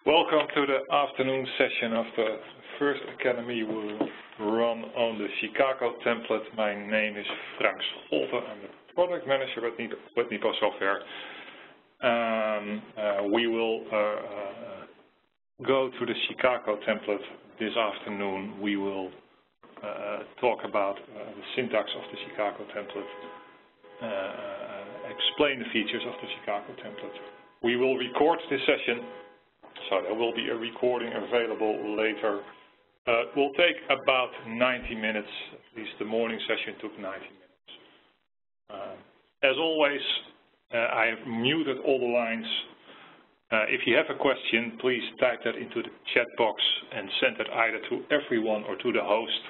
Welcome to the afternoon session of the first academy we'll run on the Chicago template. My name is Frank Scholte. I'm the product manager at NiPo Software. We will go to the Chicago template this afternoon. We will talk about the syntax of the Chicago template, explain the features of the Chicago template. We will record this session, so there will be a recording available later. It will take about 90 minutes, at least the morning session took 90 minutes. As always, I have muted all the lines. If you have a question, please type that into the chat box and send it either to everyone or to the host,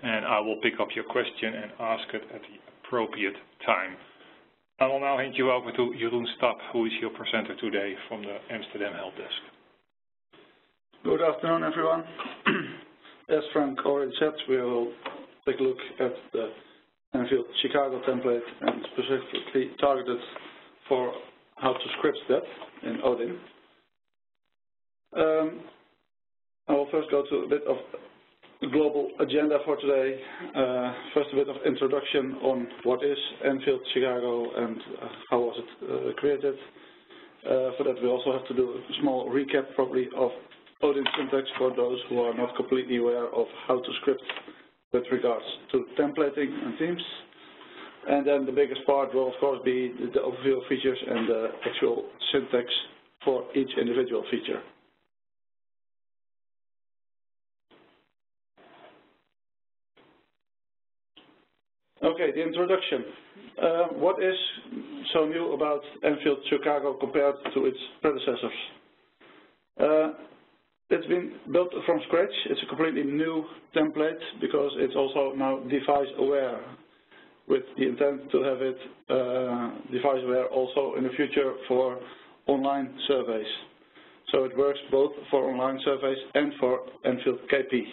and I will pick up your question and ask it at the appropriate time. I will now hand you over to Jeroen Stap, who is your presenter today from the Amsterdam Help Desk. Good afternoon, everyone. As Frank already said, we will take a look at the NfieldChicago template and specifically targeted for how to script that in ODIN. I will first go to a bit of the global agenda for today. First, a bit of introduction on what is NfieldChicago and how was it created. For that, we also have to do a small recap probably of ODIN syntax for those who are not completely aware of how to script with regards to templating and themes. And then the biggest part will of course be the overview of features and the actual syntax for each individual feature. Okay, the introduction. What is so new about NfieldChicago compared to its predecessors? It's been built from scratch. It's a completely new template because it's also now device aware, with the intent to have it device aware also in the future for online surveys. So it works both for online surveys and for Enfield KP.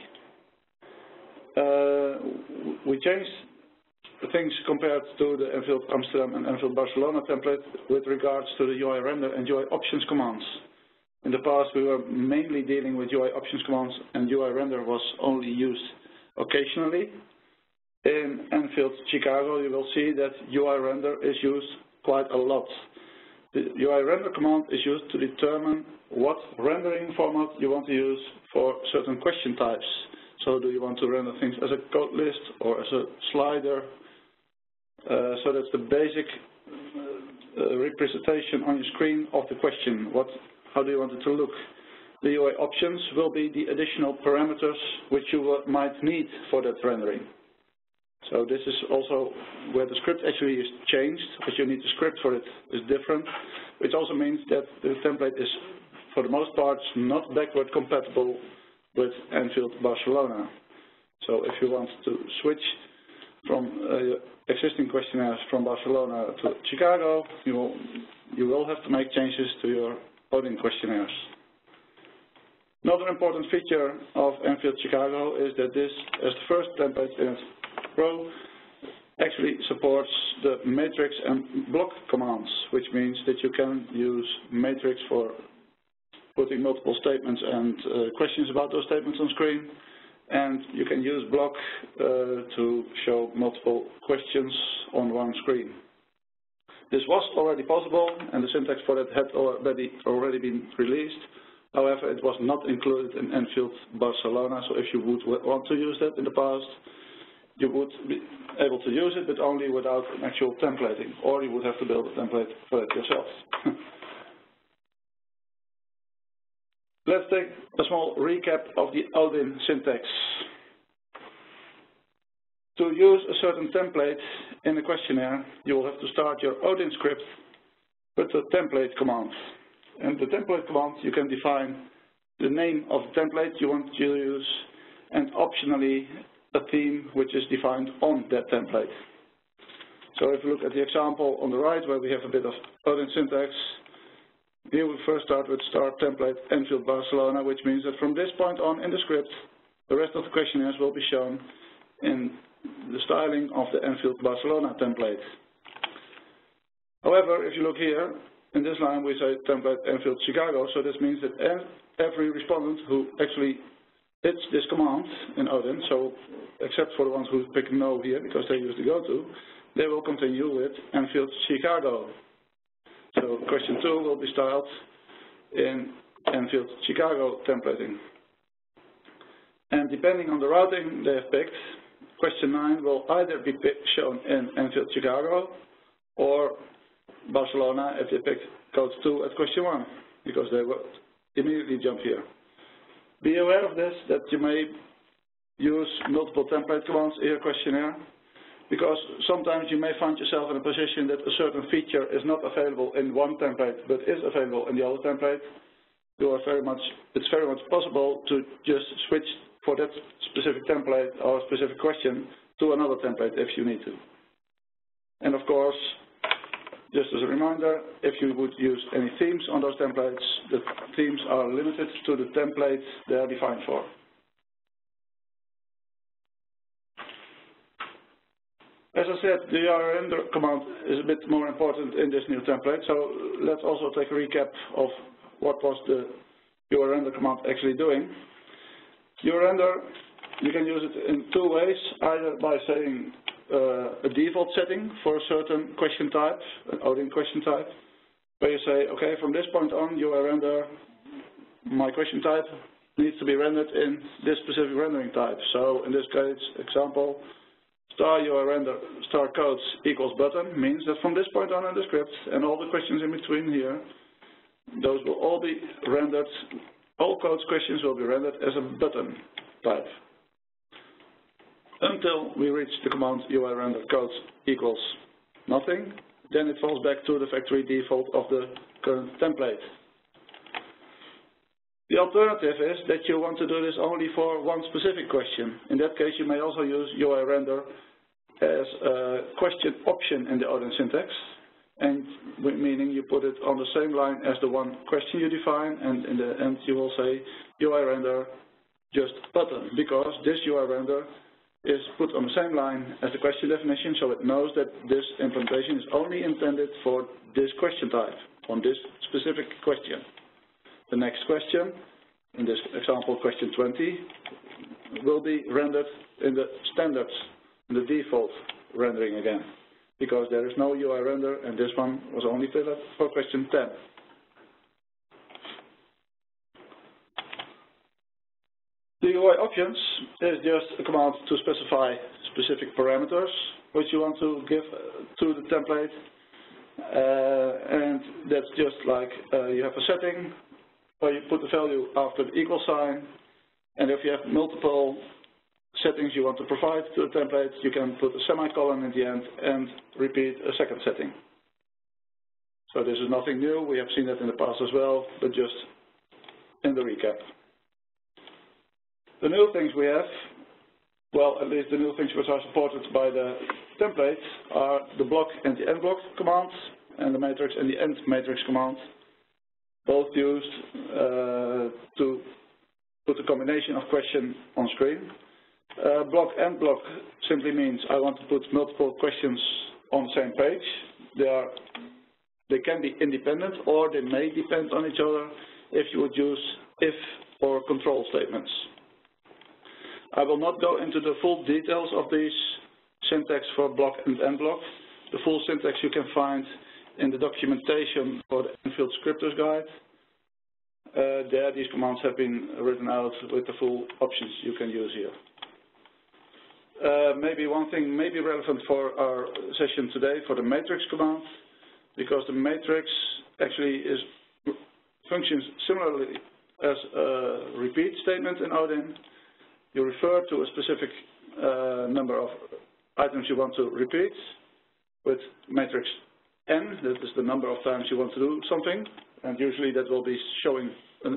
We changed things compared to the Enfield Amsterdam and Enfield Barcelona template with regards to the UI render and UI options commands. In the past, we were mainly dealing with UI options commands, and UI render was only used occasionally. In NfieldChicago, you will see that UI render is used quite a lot. The UI render command is used to determine what rendering format you want to use for certain question types. So do you want to render things as a code list or as a slider? So that's the basic representation on your screen of the question. How do you want it to look? The UI options will be the additional parameters which you might need for that rendering. So this is also where the script actually is changed. What you need to script for it is different, which also means that the template is, for the most part, not backward compatible with Enfield Barcelona. So if you want to switch from existing questionnaires from Barcelona to Chicago, you will have to make changes to your ODIN questionnaires. Another important feature of NfieldChicago is that this, as the first template in its Pro, actually supports the matrix and block commands, which means that you can use matrix for putting multiple statements and questions about those statements on screen, and you can use block to show multiple questions on one screen. This was already possible, and the syntax for that had already been released. However, it was not included in Enfield Barcelona, so if you would want to use that in the past, you would be able to use it, but only without an actual templating, or you would have to build a template for it yourself. Let's take a small recap of the ODIN syntax. To use a certain template in a questionnaire, you will have to start your ODIN script with the template command. And the template command, you can define the name of the template you want to use, and optionally a theme which is defined on that template. So if you look at the example on the right, where we have a bit of ODIN syntax, here we first start with start template Enfield Barcelona, which means that from this point on in the script, the rest of the questionnaires will be shown in the styling of the Enfield Barcelona template. However, if you look here, in this line we say template NfieldChicago, so this means that every respondent who actually hits this command in ODIN, so except for the ones who pick no here because they use the goto, they will continue with NfieldChicago. So question 2 will be styled in NfieldChicago templating. And depending on the routing they have picked, question 9 will either be shown in NfieldChicago or Barcelona if they picked code 2 at question 1, because they will immediately jump here. Be aware of this, that you may use multiple template commands in your questionnaire, because sometimes you may find yourself in a position that a certain feature is not available in one template but is available in the other template. It's very much possible to just switch for that specific template or specific question to another template if you need to. And of course, just as a reminder, if you would use any themes on those templates, the themes are limited to the templates they are defined for. As I said, the UIRender command is a bit more important in this new template, so let's also take a recap of what was the UIRender command actually doing. UIRender, you can use it in two ways, either by saying a default setting for a certain question type, an ODIN question type, where you say, okay, from this point on, UIRender, my question type needs to be rendered in this specific rendering type. So in this case, example, star UIRender star codes equals button means that from this point on in the script and all the questions in between here, those will all be rendered, all codes questions will be rendered as a button type. Until we reach the command UIRender codes equals nothing, then it falls back to the factory default of the current template. The alternative is that you want to do this only for one specific question. In that case, you may also use UIRender as a question option in the ODIN syntax, and meaning you put it on the same line as the one question you define, and in the end you will say UIRender just button, because this UIRender is put on the same line as the question definition, so it knows that this implementation is only intended for this question type, on this specific question. The next question, in this example question 20, will be rendered in the standards, in the default rendering again, because there is no UIRender, and this one was only filled for question 10. The UI options is just a command to specify specific parameters which you want to give to the template, and that's just like you have a setting where you put the value after the equal sign, and if you have multiple settings you want to provide to the template, you can put a semicolon in the end and repeat a second setting. So this is nothing new, we have seen that in the past as well, but just in the recap. The new things we have, well, at least the new things which are supported by the template, are the block and the end block commands, and the matrix and the end matrix command, both used to put a combination of question on screen. Block and block simply means I want to put multiple questions on the same page. They can be independent, or they may depend on each other if you would use if or control statements. I will not go into the full details of these syntax for block and end block. The full syntax you can find in the documentation for the Enfield Scripters Guide. There these commands have been written out with the full options you can use here. Maybe one thing may be relevant for our session today for the matrix command, because the matrix actually functions similarly as a repeat statement in ODIN. You refer to a specific number of items you want to repeat with matrix n, that is the number of times you want to do something, and usually that will be showing a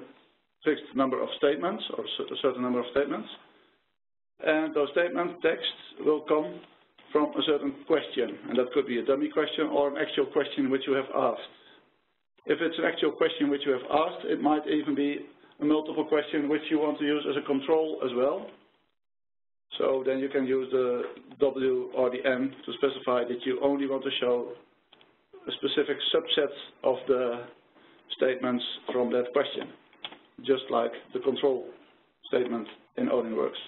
fixed number of statements or a certain number of statements. And those statement texts will come from a certain question, and that could be a dummy question or an actual question which you have asked. If it's an actual question which you have asked, it might even be a multiple question which you want to use as a control as well. So then you can use the W or the N to specify that you only want to show a specific subset of the statements from that question, just like the control statement in ODIN works.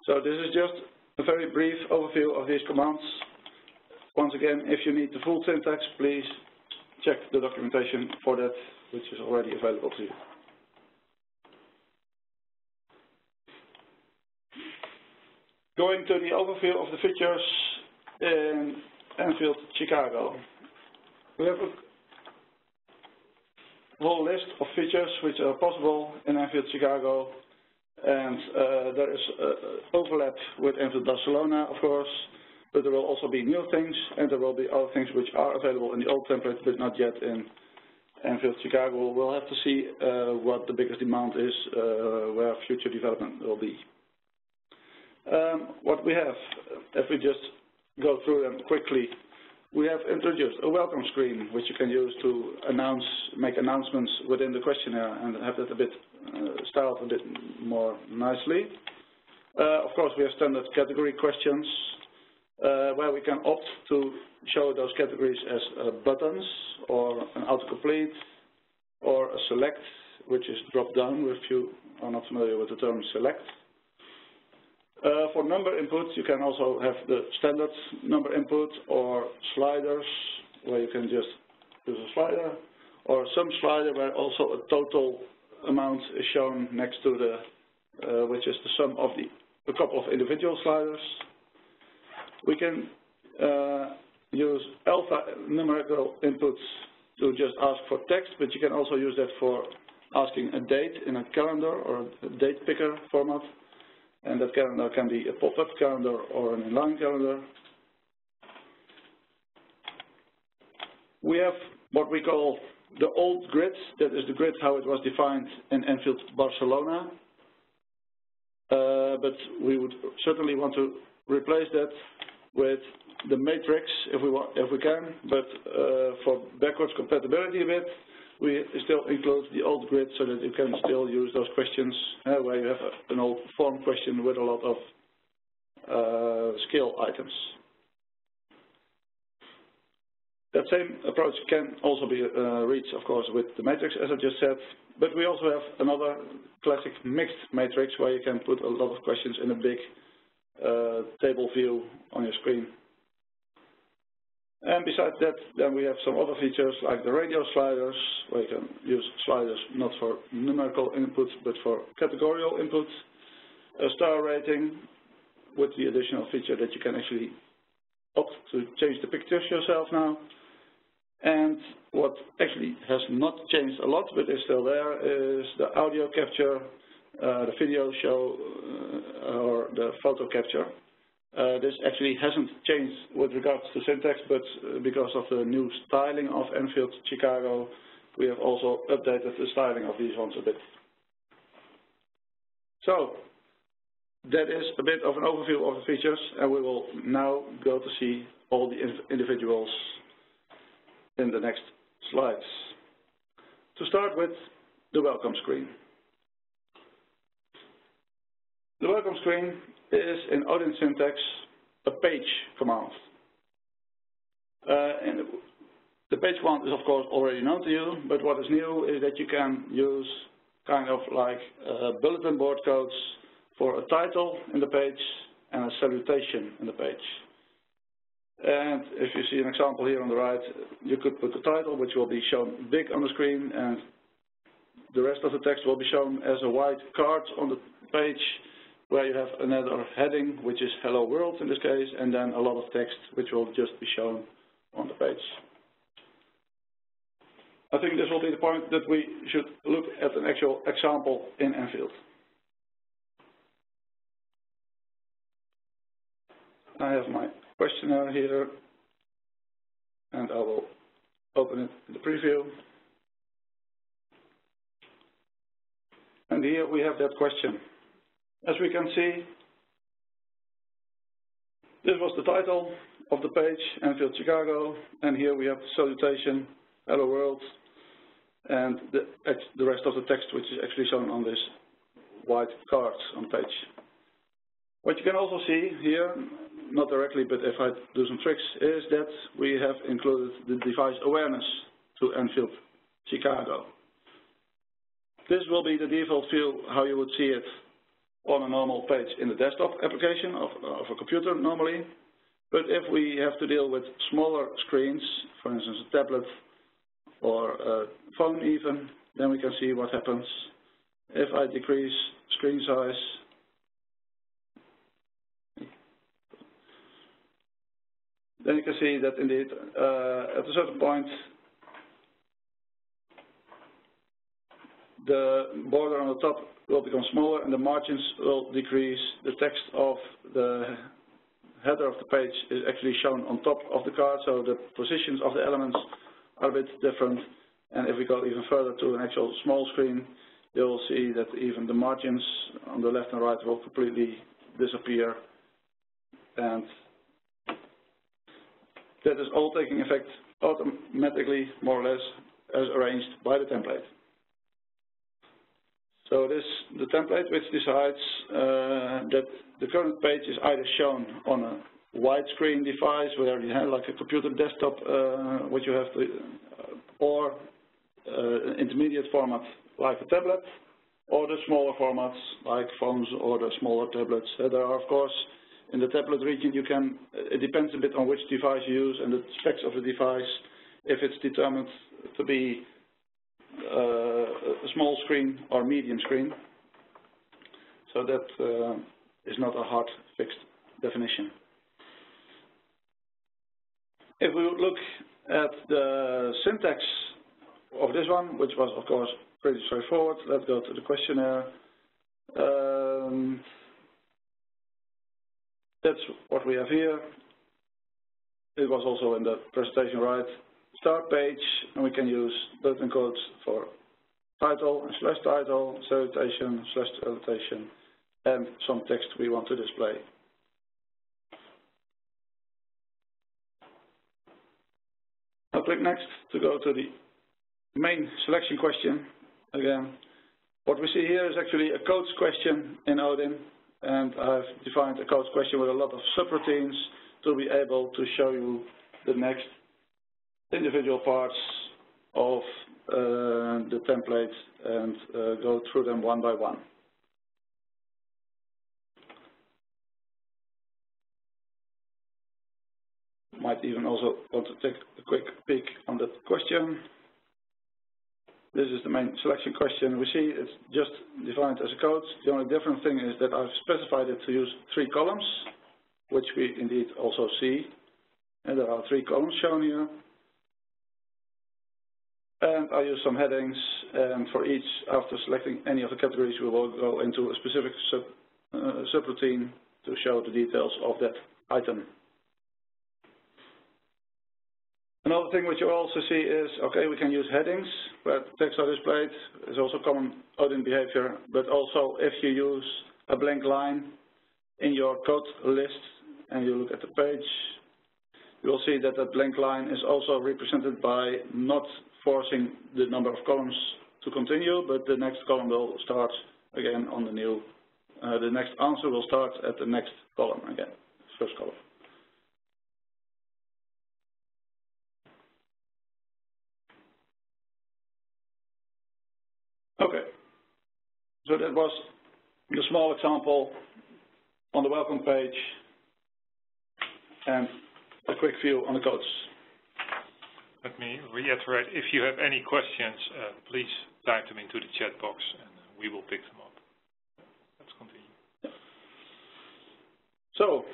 So this is just a very brief overview of these commands. Once again, if you need the full syntax, please check the documentation for that, which is already available to you. Going to the overview of the features in NfieldChicago. We have a whole list of features which are possible in NfieldChicago, and there is overlap with Enfield Barcelona, of course, but there will also be new things, and there will be other things which are available in the old template, but not yet in NfieldChicago. We'll have to see what the biggest demand is, where future development will be. What we have, if we just go through them quickly, we have introduced a welcome screen, which you can use to make announcements within the questionnaire and have it a bit styled a bit more nicely. Of course, we have standard category questions, where we can opt to show those categories as buttons, or an autocomplete, or a select, which is drop down, if you are not familiar with the term select. For number input, you can also have the standard number input, or sliders, where you can just use a slider, or some slider where also a total amount is shown next to the, which is the sum of a couple of individual sliders. We can use alphanumerical inputs to just ask for text, but you can also use that for asking a date in a calendar or a date picker format. And that calendar can be a pop-up calendar or an inline calendar. We have what we call the old grid. That is the grid how it was defined in Enfield Barcelona. But we would certainly want to replace that with the matrix if we can. But for backwards compatibility a bit, we still include the old grid so that you can still use those questions where you have an old form question with a lot of scale items. That same approach can also be reached, of course, with the matrix, as I just said. But we also have another classic mixed matrix where you can put a lot of questions in a big table view on your screen. And besides that, then we have some other features like the radio sliders, where you can use sliders not for numerical inputs, but for categorical inputs. A star rating with the additional feature that you can actually opt to change the pictures yourself now. And what actually has not changed a lot, but is still there, is the audio capture, the video show, or the photo capture. This actually hasn't changed with regards to syntax, but because of the new styling of NfieldChicago, we have also updated the styling of these ones a bit. So that is a bit of an overview of the features, and we will now go to see all the individuals in the next slides. To start with, the welcome screen. The welcome screen is in ODIN syntax a page command. And the page command is of course already known to you, but what is new is that you can use kind of like bulletin board codes for a title in the page and a salutation in the page. And if you see an example here on the right, you could put the title, which will be shown big on the screen, and the rest of the text will be shown as a white card on the page, where you have another heading, which is Hello World in this case, and then a lot of text, which will just be shown on the page. I think this will be the point that we should look at an actual example in Enfield. I have my questionnaire here, and I will open it in the preview. And here we have that question. As we can see, this was the title of the page, NfieldChicago, and here we have the salutation, Hello World, and the rest of the text, which is actually shown on this white card on the page. What you can also see here, not directly, but if I do some tricks, is that we have included the device awareness to NfieldChicago. This will be the default view, how you would see it on a normal page in the desktop application of a computer normally. But if we have to deal with smaller screens, for instance a tablet or a phone even, then we can see what happens if I decrease screen size. Then you can see that indeed at a certain point the border on the top will become smaller and the margins will decrease. The text of the header of the page is actually shown on top of the card, so the positions of the elements are a bit different. And if we go even further to an actual small screen, you'll see that even the margins on the left and right will completely disappear. And that is all taking effect automatically, more or less, as arranged by the template. So this the template which decides that the current page is either shown on a widescreen device where you have like a computer desktop, which you have to, or an intermediate format like a tablet, or the smaller formats like phones or the smaller tablets. There are, of course, in the tablet region, you can. It depends a bit on which device you use and the specs of the device. If it's determined to be a small screen or medium screen, so that is not a hard fixed definition. If we would look at the syntax of this one, which was of course pretty straightforward, let's go to the questionnaire. That's what we have here. It was also in the presentation, right? Start page, and we can use button codes for title and slash title, salutation, slash salutation, and some text we want to display. I'll click next to go to the main selection question. Again, what we see here is actually a codes question in ODIN, and I've defined a codes question with a lot of subroutines to be able to show you the next individual parts of the template and go through them one by one. Might even also want to take a quick peek on that question. This is the main selection question. We see it's just defined as a code. The only different thing is that I've specified it to use 3 columns, which we indeed also see. And there are 3 columns shown here. And I use some headings, and for each, after selecting any of the categories, we will go into a specific subroutine to show the details of that item. Another thing which you also see is, okay, we can use headings where text are displayed. It's also common ODIN behavior, but also if you use a blank line in your code list and you look at the page, you will see that that blank line is also represented by not forcing the number of columns to continue, but the next column will start again on the new, the next answer will start at the next column again, first column. Okay, so that was the small example on the welcome page and a quick view on the codes. Let me reiterate, if you have any questions, please type them into the chat box and we will pick them up. Let's continue. Yeah. So,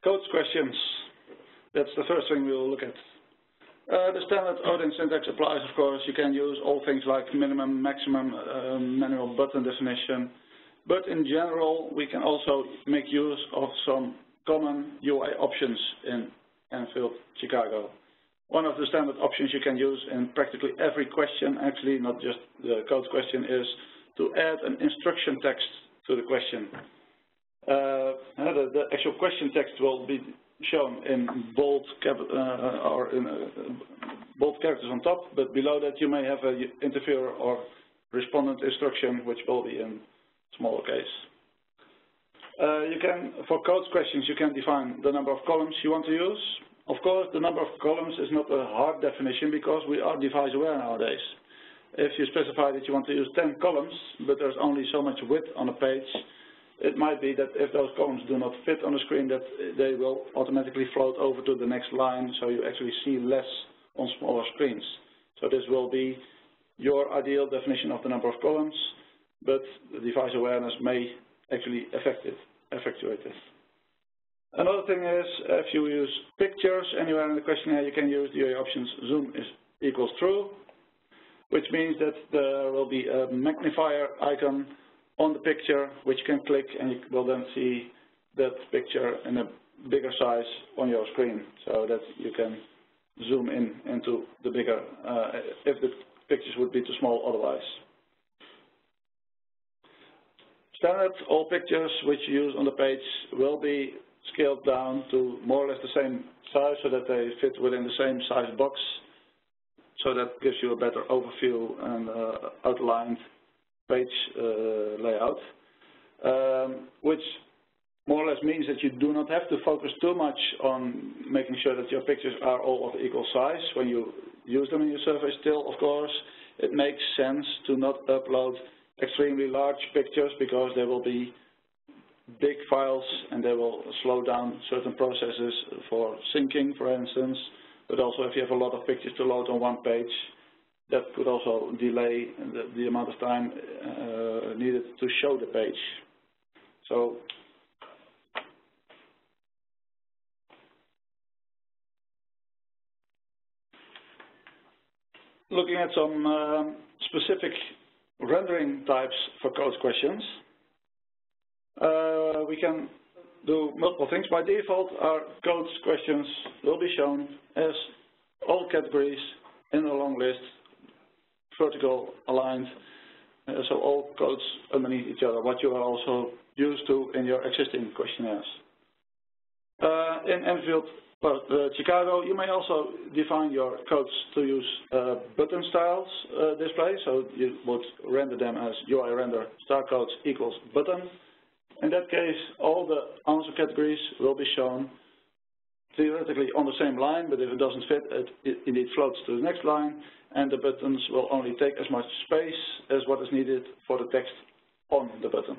codes questions, that's the first thing we will look at. The standard ODIN syntax applies, of course. You can use all things like minimum, maximum, manual button definition. But in general, we can also make use of some common UI options in NfieldChicago. One of the standard options you can use in practically every question, actually not just the code question, is to add an instruction text to the question. The actual question text will be shown in bold bold characters on top, but below that you may have an interferer or respondent instruction, which will be in smaller case. You can, for codes questions, you can define the number of columns you want to use. Of course, the number of columns is not a hard definition because we are device aware nowadays. If you specify that you want to use 10 columns, but there's only so much width on a page, it might be that if those columns do not fit on the screen, that they will automatically float over to the next line, so you actually see less on smaller screens. So this will be your ideal definition of the number of columns, but the device awareness may actually effectuate it. Another thing is, if you use pictures anywhere in the questionnaire, you can use the UI options zoom is equals true, which means that there will be a magnifier icon on the picture, which you can click, and you will then see that picture in a bigger size on your screen, so that you can zoom in into the bigger, if the pictures would be too small otherwise. Standard, all pictures which you use on the page will be scaled down to more or less the same size so that they fit within the same size box. So that gives you a better overview and outlined page layout, which more or less means that you do not have to focus too much on making sure that your pictures are all of equal size when you use them in your survey. Still, of course, it makes sense to not upload extremely large pictures because they will be big files and they will slow down certain processes for syncing, for instance, but also if you have a lot of pictures to load on one page, that could also delay the amount of time needed to show the page. So looking at some specific rendering types for code questions, we can do multiple things. By default, our code questions will be shown as all categories in a long list, vertical aligned, so all codes underneath each other, what you are also used to in your existing questionnaires. In NfieldChicago, you may also define your codes to use button styles display, so you would render them as UI render star codes equals button. In that case, all the answer categories will be shown theoretically on the same line, but if it doesn't fit, it indeed floats to the next line, and the buttons will only take as much space as what is needed for the text on the button.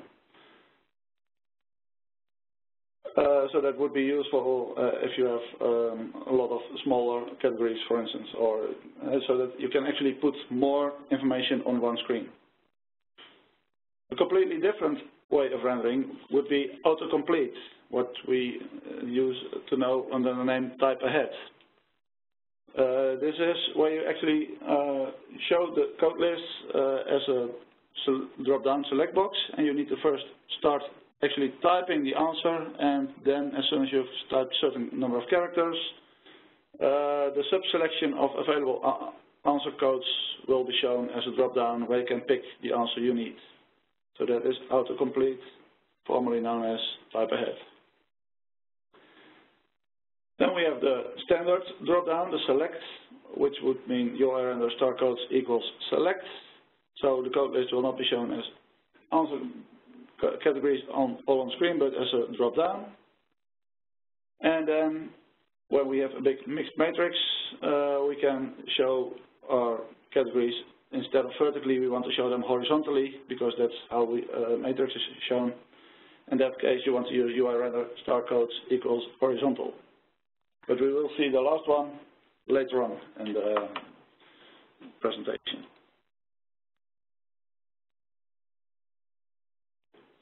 So that would be useful if you have a lot of smaller categories, for instance, or so that you can actually put more information on one screen. A completely different way of rendering would be autocomplete, what we use to know under the name type ahead. This is where you actually show the code list as a drop-down select box, and you need to first start actually typing the answer, and then as soon as you've typed a certain number of characters, the sub-selection of available answer codes will be shown as a drop-down where you can pick the answer you need. So that is autocomplete, formerly known as type ahead. Then we have the standard drop-down, the select, which would mean UI render star codes equals select. So the code list will not be shown as answer categories all on screen, but as a drop-down. And then when we have a big mixed matrix, we can show our categories. Instead of vertically, we want to show them horizontally because that's how matrix is shown. In that case, you want to use UI render star codes equals horizontal. But we will see the last one later on in the presentation.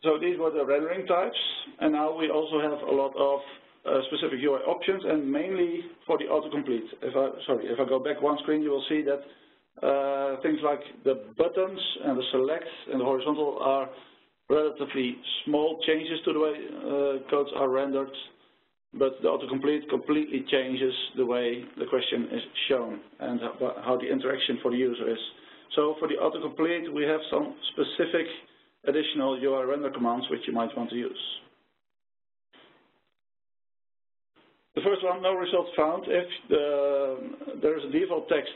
So these were the rendering types, and now we also have a lot of specific UI options, and mainly for the autocomplete. If I go back one screen, you will see that things like the buttons and the selects and the horizontal are relatively small changes to the way codes are rendered, but the autocomplete completely changes the way the question is shown and how the interaction for the user is. So for the autocomplete, we have some specific additional UI render commands which you might want to use. The first one, no results found. If there is a default text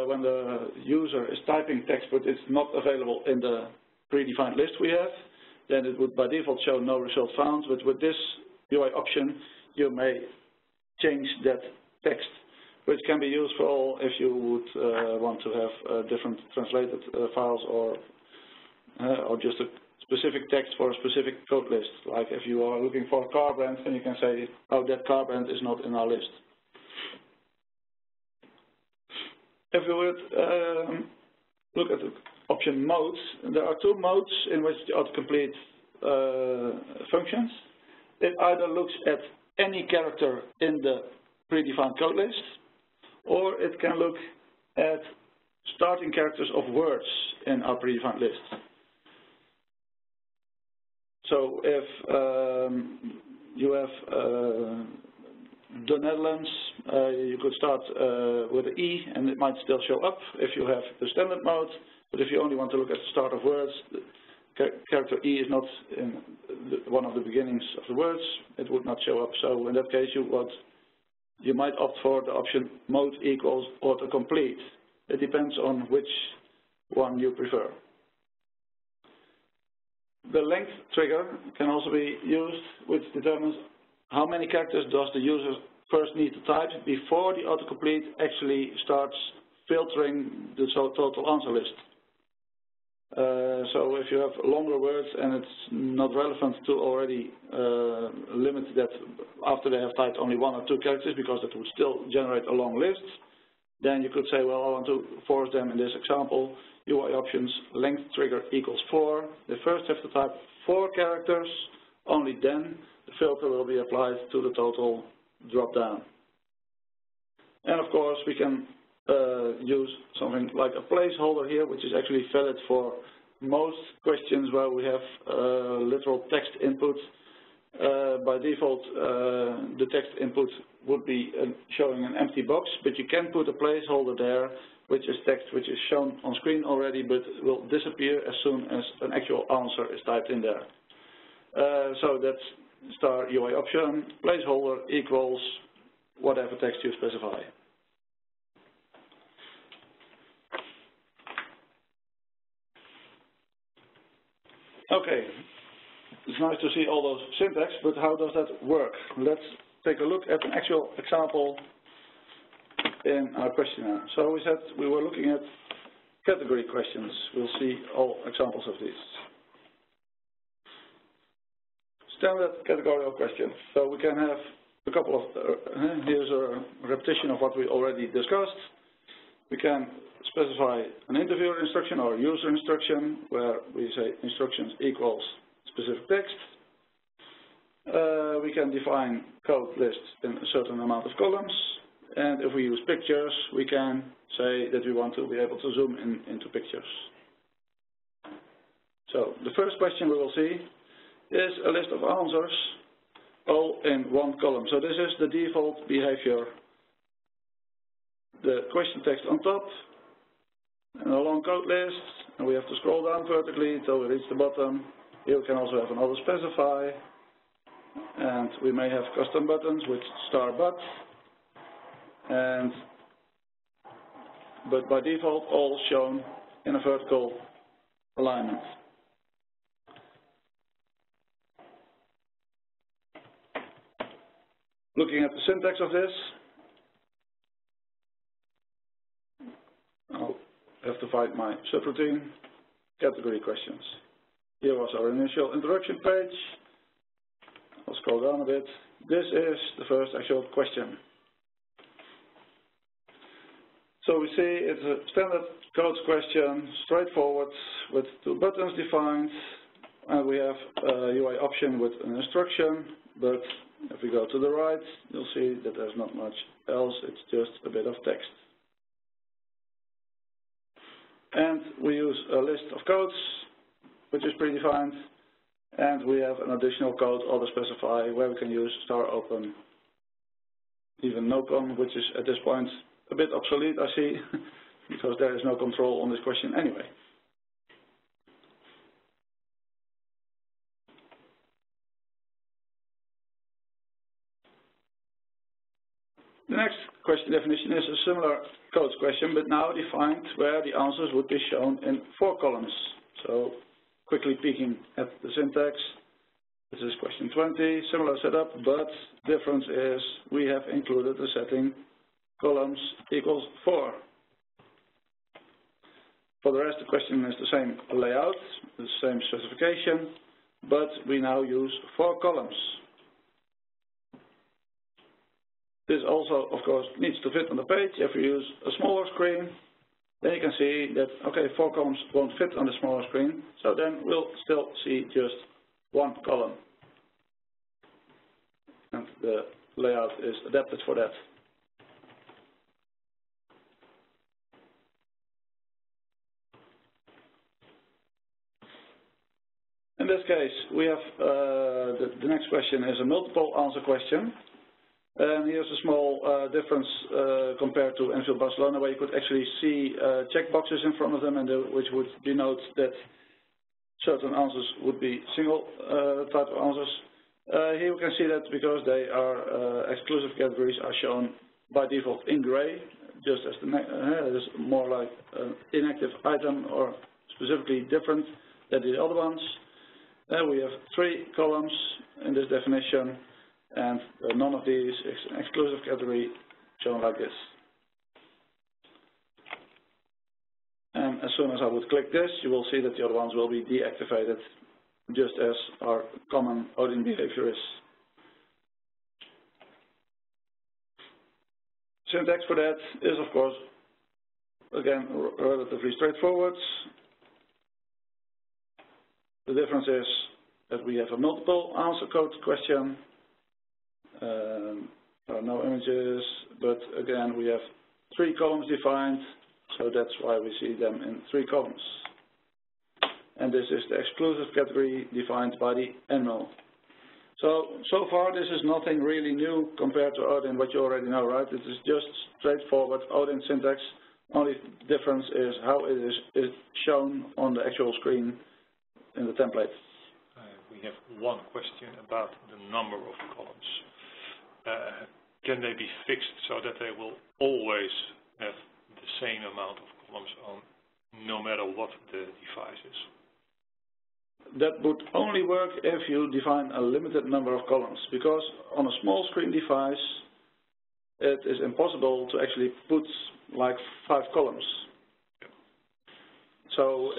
when the user is typing text, but it's not available in the predefined list we have, then it would by default show no result found, but with this UI option you may change that text, which can be useful if you would want to have different translated files or just a specific text for a specific code list. Like if you are looking for a car brand, then you can say, oh, that car brand is not in our list. If we would look at the option modes, there are two modes in which the autocomplete functions. It either looks at any character in the predefined code list, or it can look at starting characters of words in our predefined list. So if you have the Netherlands, you could start with an E and it might still show up if you have the standard mode, but if you only want to look at the start of words, the character E is not in one of the beginnings of the words, it would not show up. So in that case you might opt for the option mode equals autocomplete. It depends on which one you prefer. The length trigger can also be used, which determines how many characters does the user first need to type before the autocomplete actually starts filtering the total answer list. So if you have longer words and it's not relevant to already limit that after they have typed only one or two characters, because that would still generate a long list, then you could say, well, I want to force them in this example, UI options length trigger equals 4. They first have to type 4 characters, only then the filter will be applied to the total drop down. And of course we can use something like a placeholder here, which is actually valid for most questions where we have literal text input. By default, the text input would be showing an empty box, but you can put a placeholder there, which is text which is shown on screen already, but will disappear as soon as an actual answer is typed in there. So that's star UI option, placeholder equals whatever text you specify. Okay, it's nice to see all those syntax, but how does that work? Let's take a look at an actual example in our questionnaire. So we said we were looking at category questions. We'll see all examples of these. Standard categorical questions. So we can have a couple of, here's a repetition of what we already discussed. We can specify an interviewer instruction or user instruction, where we say instructions equals specific text. We can define code lists in a certain amount of columns. And if we use pictures, we can say that we want to be able to zoom into pictures. So the first question we will see is a list of answers, all in one column. So this is the default behavior. The question text on top, and a long code list, and we have to scroll down vertically until we reach the bottom. Here we can also have another specify, and we may have custom buttons with star but, but by default all shown in a vertical alignment. Looking at the syntax of this, I'll have to find my subroutine, category questions. Here was our initial introduction page. I'll scroll down a bit. This is the first actual question. So we see it's a standard codes question, straightforward, with 2 buttons defined, and we have a UI option with an instruction, but if we go to the right, you'll see that there's not much else, it's just a bit of text. And we use a list of codes, which is predefined, and we have an additional code, auto specify, where we can use star open, even no com, which is at this point a bit obsolete, I see, because there is no control on this question anyway. The next question definition is a similar codes question, but now defined where the answers would be shown in 4 columns. So quickly peeking at the syntax. This is question 20, similar setup, but difference is we have included the setting columns equals 4. For the rest, the question is the same layout, the same specification, but we now use 4 columns. This also, of course, needs to fit on the page. If you use a smaller screen, then you can see that, okay, 4 columns won't fit on the smaller screen, so then we'll still see just 1 column. And the layout is adapted for that. In this case, we have the next question is a multiple answer question. And here's a small difference compared to Enfield Barcelona, where you could actually see checkboxes in front of them, and which would denote that certain answers would be single type of answers. Here we can see that because they are exclusive categories are shown by default in gray, just as it is more like an inactive item or specifically different than the other ones. We have 3 columns in this definition, and none of these exclusive category shown like this. And as soon as I would click this, you will see that the other ones will be deactivated, just as our common ODIN behavior is. Syntax for that is, of course, again, relatively straightforward. The difference is that we have a multiple answer code question. There are no images, but again, we have 3 columns defined, so that's why we see them in 3 columns. And this is the exclusive category defined by the NL. So far, this is nothing really new compared to ODIN, what you already know, right? It is just straightforward ODIN syntax. Only difference is how it is shown on the actual screen in the template. We have one question about the number of columns. Can they be fixed so that they will always have the same amount of columns on, no matter what the device is? That would only work if you define a limited number of columns, because on a small screen device, it is impossible to actually put like 5 columns. Yep. So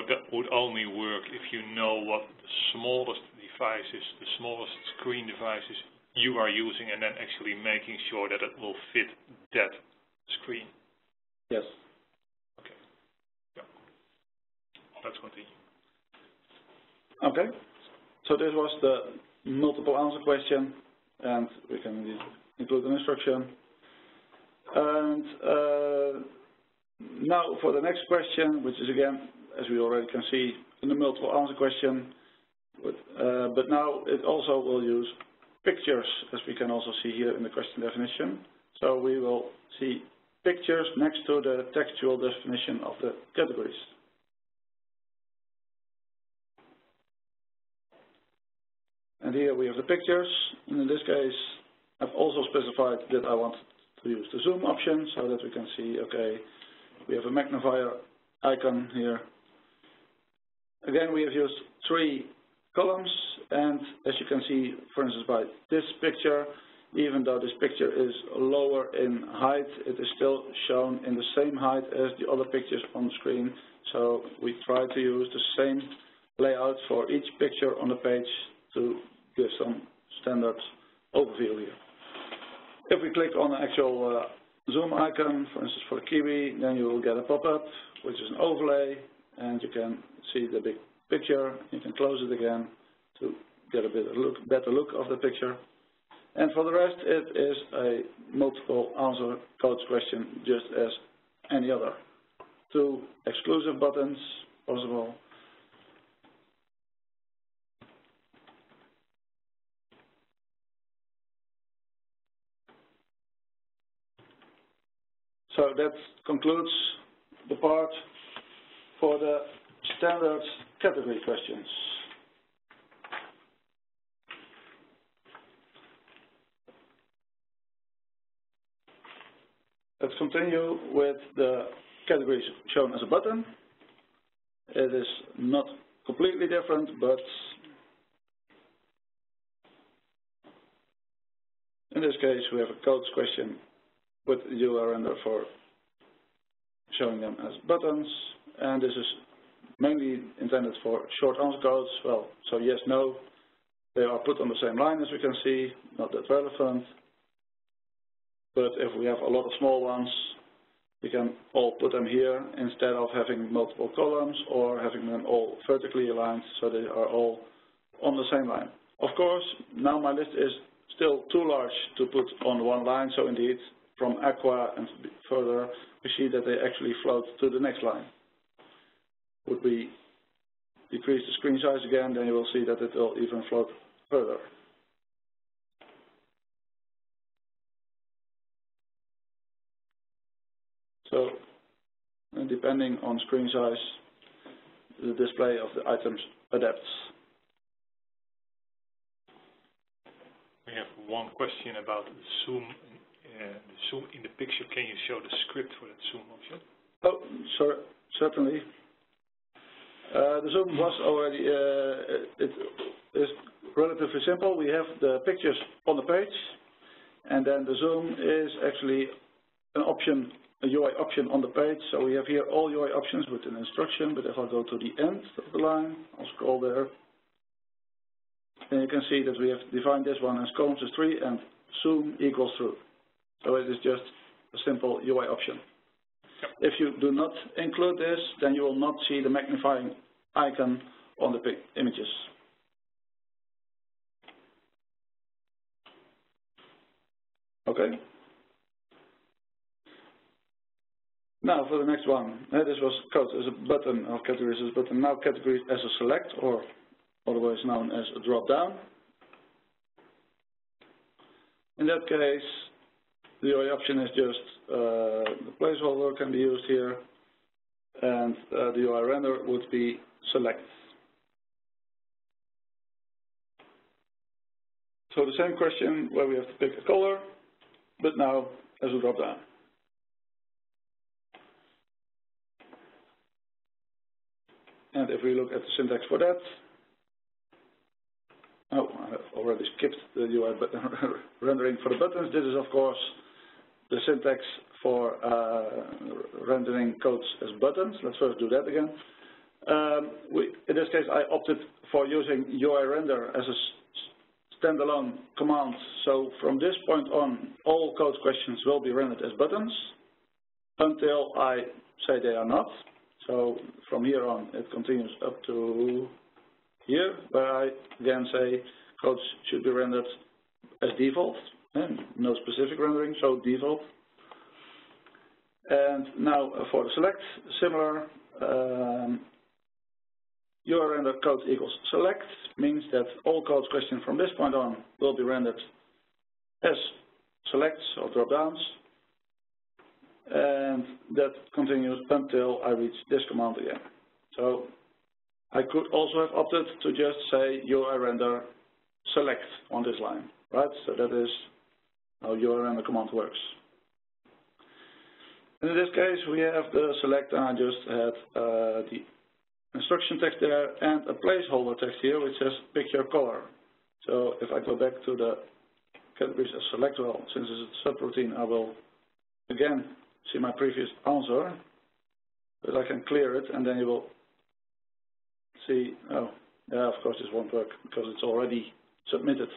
that would only work if you know what the smallest device is, the smallest screen devices you are using, and then actually making sure that it will fit that screen. Yes. Okay. Yeah. Let's continue. Okay. So this was the multiple answer question, and we can include an instruction. And now for the next question, which is again, as we already can see, in the multiple answer question, but now it also will use pictures, as we can also see here in the question definition. So we will see pictures next to the textual definition of the categories. And here we have the pictures. And in this case, I've also specified that I want to use the zoom option so that we can see, okay, we have a magnifier icon here. Again, we have used 3 columns, and as you can see, for instance, by this picture, even though this picture is lower in height, it is still shown in the same height as the other pictures on the screen. So we try to use the same layout for each picture on the page to give some standard overview here. If we click on the actual zoom icon, for instance for the kiwi, then you will get a pop-up, which is an overlay, and you can see the big picture. You can close it again to get a better look of the picture. And for the rest, it is a multiple answer code question, just as any other. 2 exclusive buttons possible. So that concludes the part for the standard category questions. Let's continue with the categories shown as a button. It is not completely different, but in this case we have a codes question with UI render for showing them as buttons, and this is mainly intended for short answer codes. Well, so yes, no, they are put on the same line as we can see, not that relevant. But if we have a lot of small ones, we can all put them here instead of having multiple columns or having them all vertically aligned, so they are all on the same line. Of course, now my list is still too large to put on one line, so indeed from aqua and further we see that they actually float to the next line. Would we decrease the screen size again, then you will see that it will even float further. So, depending on screen size, the display of the items adapts. We have one question about the zoom in the picture. Can you show the script for that zoom option? Oh, sorry, certainly. The zoom was already, it is relatively simple. We have the pictures on the page, and then the zoom is actually an option, a UI option on the page. So we have here all UI options with an instruction, but if I go to the end of the line, I'll scroll there, and you can see that we have defined this one as columns is 3 and zoom equals true. So it is just a simple UI option. Yep. If you do not include this, then you will not see the magnifying icon on the images. Okay. Now for the next one. This was code as a button, or categories as a button. Now categories as a select, or otherwise known as a drop down. In that case, the UI option is just the placeholder can be used here, and the UI render would be select. So the same question where we have to pick a color, but now as a drop down. And if we look at the syntax for that, oh, I have already skipped the UI rendering for the buttons. This is, of course, the syntax for rendering codes as buttons. Let's first do that again. In this case, I opted for using UI render as a standalone command. So from this point on, all code questions will be rendered as buttons until I say they are not. So from here on, it continues up to here, where I again say codes should be rendered as default, and no specific rendering, so default. And now for the select, similar, UI render code equals select means that all code questions from this point on will be rendered as selects or drop downs, and that continues until I reach this command again. So I could also have opted to just say UI render select on this line, right? So that is how UI render command works. And in this case, we have the select, and I just had the instruction text there and a placeholder text here which says pick your color. So if I go back to the categories as select, well, since it's a subroutine, I will again see my previous answer, but I can clear it, and then you will see, oh, yeah, of course this won't work because it's already submitted.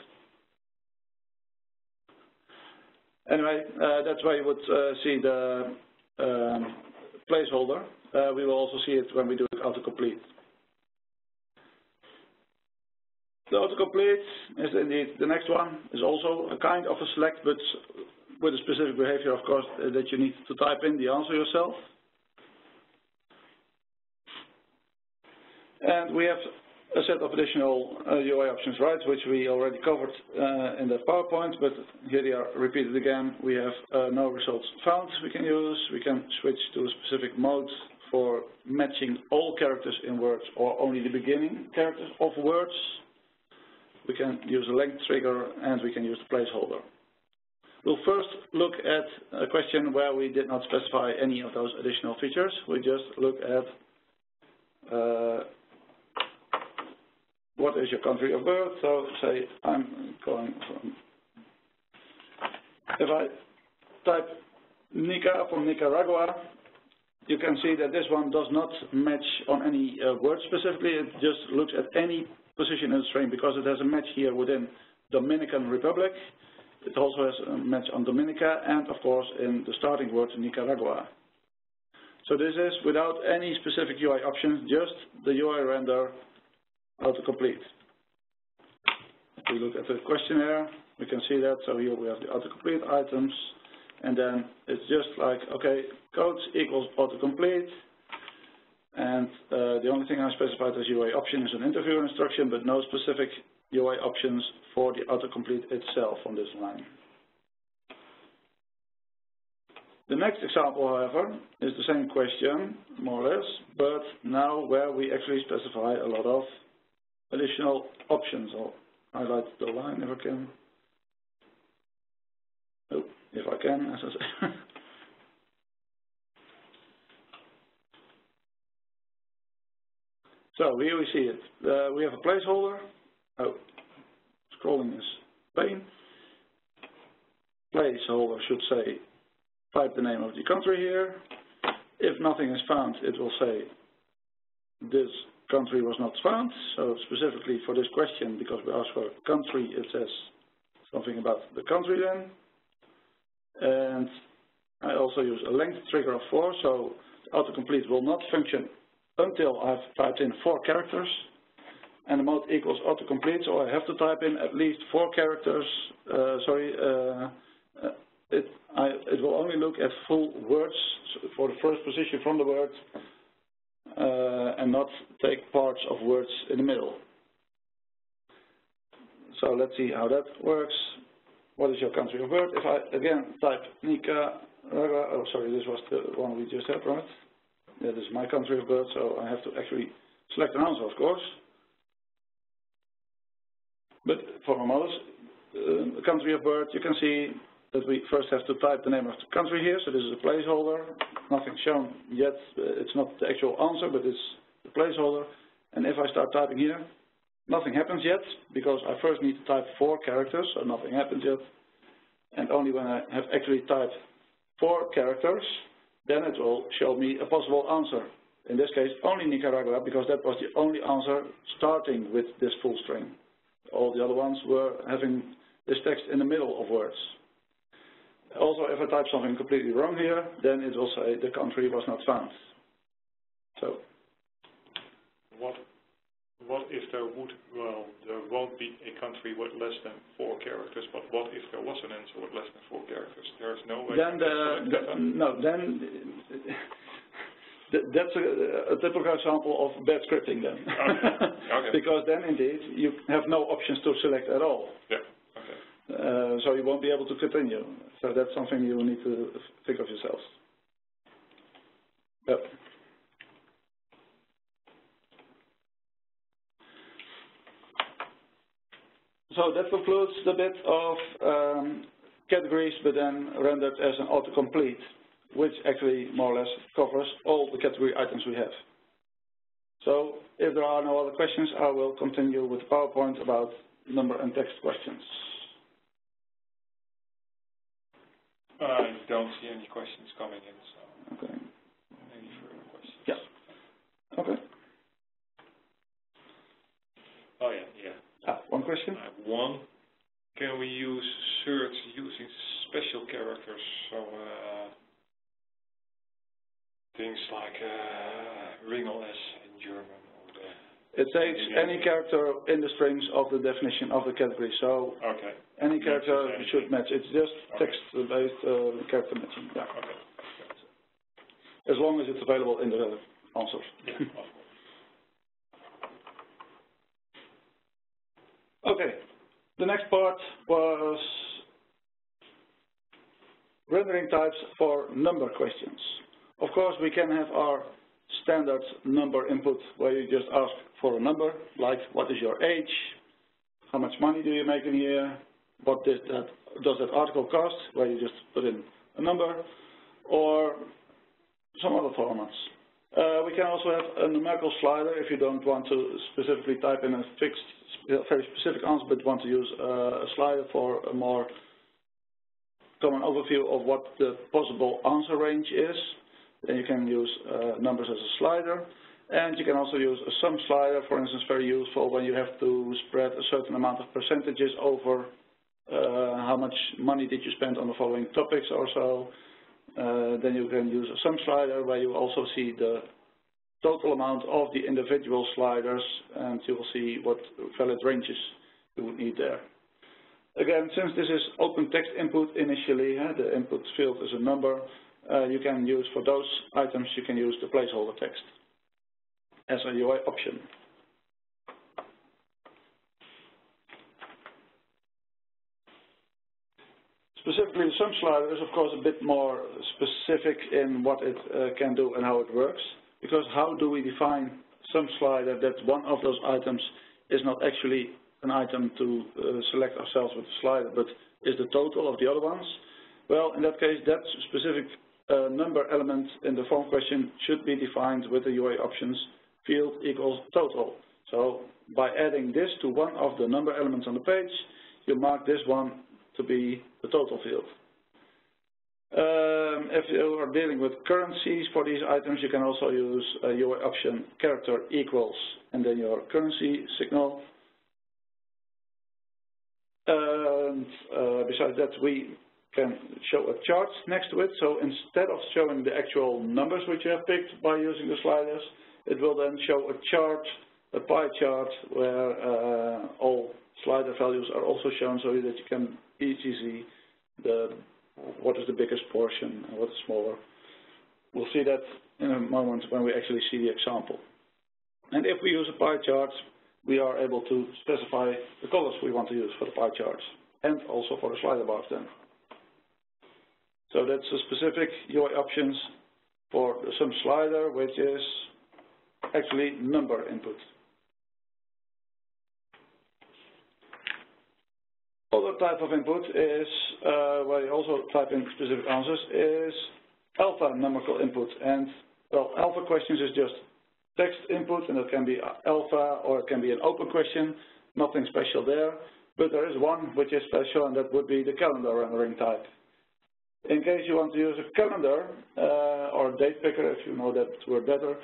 Anyway, that's why you would see the placeholder. We will also see it when we do autocomplete. The autocomplete is indeed the next one, is also a kind of a select, but with a specific behavior, of course, that you need to type in the answer yourself. And we have a set of additional UI options, right, which we already covered in the PowerPoint, but here they are repeated again. We have no results found we can use. We can switch to a specific mode for matching all characters in words or only the beginning characters of words. We can use a length trigger, and we can use the placeholder. We'll first look at a question where we did not specify any of those additional features. We just look at what is your country of birth? So say I'm going from, if I type Nica from Nicaragua, you can see that this one does not match on any word specifically. It just looks at any position in the string because it has a match here within Dominican Republic. It also has a match on Dominica and, of course, in the starting word Nicaragua. So this is without any specific UI options, just the UI render autocomplete. If we look at the questionnaire, we can see that. So here we have the autocomplete items, and then it's just like, okay, codes equals autocomplete, and the only thing I specified as UI option is an interviewer instruction, but no specific UI options for the autocomplete itself on this line. The next example, however, is the same question, more or less, but now where we actually specify a lot of additional options. I'll highlight the line if I can. Oh, if I can, as I say. So here we see it. We have a placeholder. Oh, scrolling is pain. Placeholder should say, type the name of the country here. If nothing is found, it will say this country was not found. So specifically for this question, because we asked for a country, it says something about the country then. And I also use a length trigger of 4, so autocomplete will not function until I've typed in 4 characters. And the mode equals autocomplete, so I have to type in at least 4 characters. It will only look at full words for the first position from the word and not take parts of words in the middle. So let's see how that works. What is your country of birth? If I again type Nicaragua, oh sorry, this was the one we just had, right? Yeah, this is my country of birth, so I have to actually select an answer, of course. But for my models, country of birth, you can see that we first have to type the name of the country here. So this is a placeholder, nothing shown yet. It's not the actual answer, but it's the placeholder. And if I start typing here, nothing happens yet, because I first need to type 4 characters, so nothing happens yet. And only when I have actually typed 4 characters, then it will show me a possible answer. In this case, only Nicaragua, because that was the only answer starting with this full string. All the other ones were having this text in the middle of words. Also, if I type something completely wrong here, then it will say the country was not found. So, what if there would, well, there won't be a country with less than 4 characters, but what if there was an answer with less than 4 characters? There's no way. That's a typical example of bad scripting then. Okay. Okay. Because then indeed you have no options to select at all. Yeah. Okay. So you won't be able to continue. So that's something you need to think of yourselves. Yep. So that concludes the bit of categories, but then rendered as an autocomplete, which actually more or less covers all the category items we have. So if there are no other questions, I will continue with PowerPoint about number and text questions. I don't see any questions coming in, so okay. Any further questions? Yeah. Okay. Oh yeah. One question? One. Can we use search using special characters? So things like ringel S in German. Or it takes any character in the strings of the definition of the category. So okay. Any character should match. It's just text-based character matching. Yeah. Okay. As long as it's available in the answers. Yeah. Okay, the next part was rendering types for number questions. Of course, we can have our standard number input where you just ask for a number, like what is your age, how much money do you make in a year, what does that article cost, where you just put in a number, or some other formats. We can also have a numerical slider if you don't want to specifically type in a fixed, very specific answer, but want to use a slider for a more common overview of what the possible answer range is. Then you can use numbers as a slider. And you can also use a sum slider, for instance, very useful when you have to spread a certain amount of percentages over how much money did you spend on the following topics or so. Then you can use a sum slider where you also see the total amount of the individual sliders, and you will see what valid ranges you would need there. Again, since this is open text input initially, the input field is a number, you can use for those items, you can use the placeholder text as a UI option. Specifically, the sum slider is of course a bit more specific in what it can do and how it works, because how do we define sum slider that one of those items is not actually an item to select ourselves with the slider, but is the total of the other ones? Well, in that case, that specific number element in the form question should be defined with the UI options field equals total. So by adding this to one of the number elements on the page, you mark this one to be the total field. If you are dealing with currencies for these items, you can also use a UI option character equals and then your currency signal. And besides that, we can show a chart next to it. So instead of showing the actual numbers which you have picked by using the sliders, it will then show a chart, a pie chart, where all slider values are also shown so that you can easily see what is the biggest portion and what is smaller. We'll see that in a moment when we actually see the example. And if we use a pie chart, we are able to specify the colors we want to use for the pie charts and also for the slider bars then. So that's a specific UI options for the sum slider, which is actually number input. Other type of input is, where you also type in specific answers, is alpha numerical input. And, well, alpha questions is just text input, and it can be alpha or it can be an open question, nothing special there. But there is one which is special, and that would be the calendar rendering type. In case you want to use a calendar or a date picker, if you know that word better,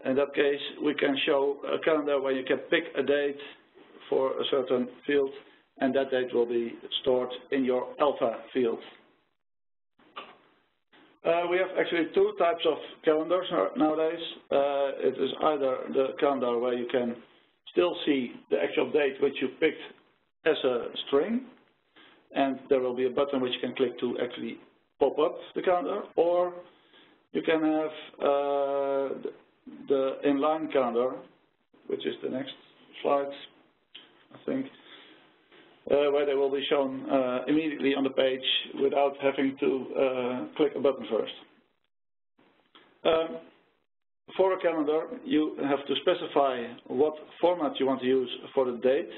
in that case we can show a calendar where you can pick a date for a certain field, and that date will be stored in your alpha field. We have actually two types of calendars nowadays. It is either the calendar where you can still see the actual date which you picked as a string, and there will be a button which you can click to actually pop up the calendar, or you can have the inline calendar, which is the next slide, I think, where they will be shown immediately on the page without having to click a button first. For a calendar, you have to specify what format you want to use for the date.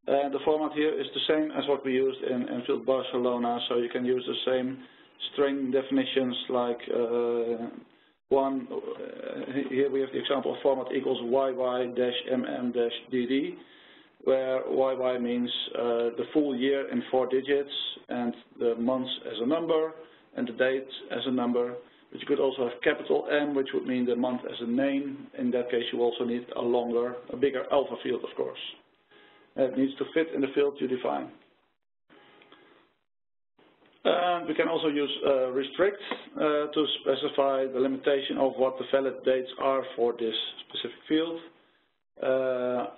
And the format here is the same as what we used in Enfield Barcelona, so you can use the same string definitions like here we have the example of format equals YY-MM-DD, where YY means the full year in 4 digits, and the months as a number, and the date as a number. But you could also have capital M, which would mean the month as a name. In that case, you also need a bigger alpha field, of course. It needs to fit in the field you define. And we can also use restrict to specify the limitation of what the valid dates are for this specific field.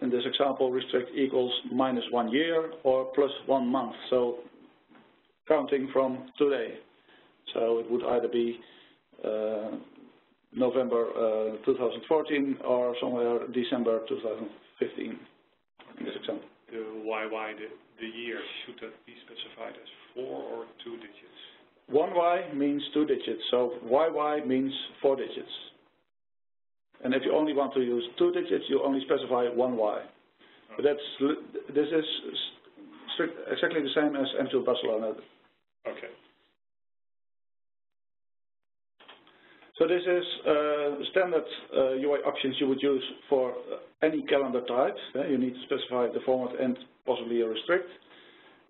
In this example, restrict equals -1 year or +1 month, so counting from today. So it would either be November 2014 or somewhere December 2015 in this example. The YY, the year, should that be specified as 4 or 2 digits? 1Y means 2 digits, so YY means 4 digits. And if you only want to use 2 digits, you only specify 1Y. But this is exactly the same as Enfield Barcelona. Okay. So this is standard UI options you would use for any calendar type. You need to specify the format and possibly a restrict.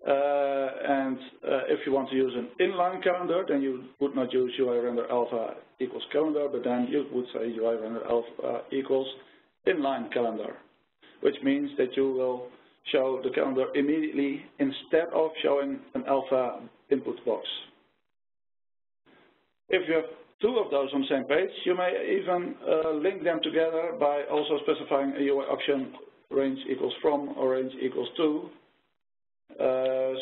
If you want to use an inline calendar, then you would not use UI render alpha equals calendar, but then you would say UI render alpha equals inline calendar, which means that you will show the calendar immediately instead of showing an alpha input box. If you have two of those on the same page, you may even link them together by also specifying a UI option range equals from or range equals to,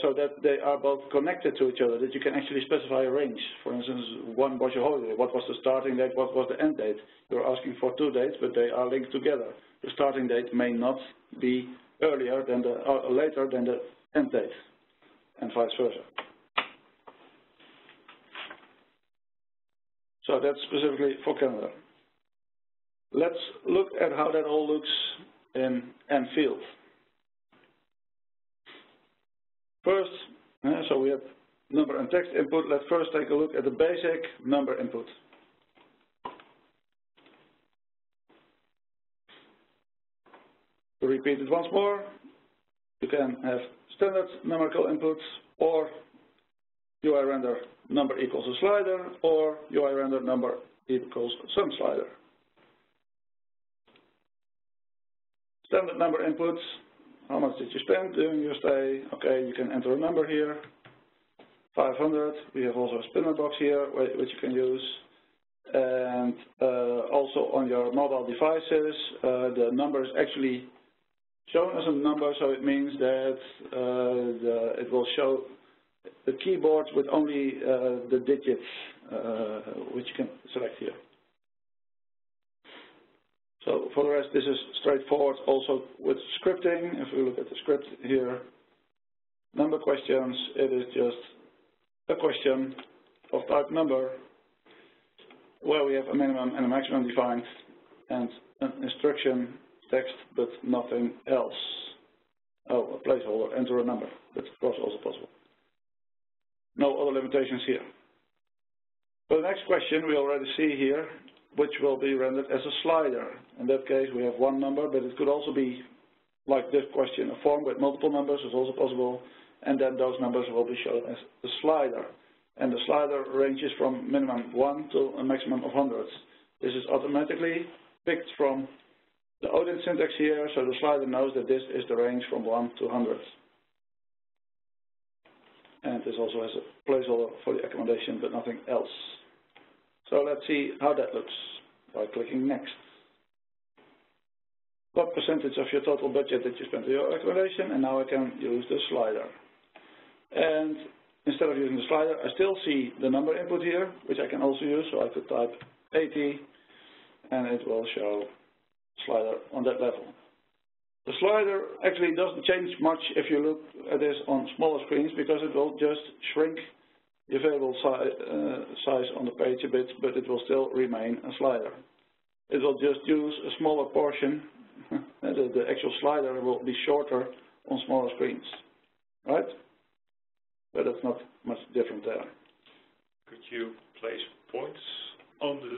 so that they are both connected to each other, that you can actually specify a range. For instance, one was your holiday. What was the starting date? What was the end date? You're asking for two dates, but they are linked together. The starting date may not be earlier than later than the end date, and vice versa. So that's specifically for calendar. Let's look at how that all looks in NField. First, so we have number and text input. Let's first take a look at the basic number input. To repeat it once more, you can have standard numerical inputs, or UI render number equals a slider, or UI render number equals Sumslider. Standard number inputs. How much did you spend during your stay? Okay, you can enter a number here, 500. We have also a spinner box here, which you can use. And also on your mobile devices, the number is actually shown as a number, so it means that it will show the keyboard with only the digits, which you can select here. So for the rest, this is straightforward. Also with scripting, if we look at the script here, number questions, it is just a question of type number, where we have a minimum and a maximum defined, and an instruction text, but nothing else. Oh, a placeholder, enter a number. That's of course also possible. No other limitations here. For the next question, we already see here, which will be rendered as a slider. In that case, we have one number, but it could also be, like this question, a form with multiple numbers is also possible, and then those numbers will be shown as the slider. And the slider ranges from minimum 1 to a maximum of hundreds. This is automatically picked from the ODIN syntax here, so the slider knows that this is the range from 1 to hundreds. And this also has a placeholder for the accommodation, but nothing else. So let's see how that looks by clicking next. What percentage of your total budget did you spend on your accommodation? And now I can use the slider. And instead of using the slider, I still see the number input here, which I can also use. So I could type 80, and it will show slider on that level. The slider actually doesn't change much if you look at this on smaller screens, because it will just shrink the available size on the page a bit, but it will still remain a slider. It will just use a smaller portion. The actual slider will be shorter on smaller screens, right? But that's not much different there. Could you place points on the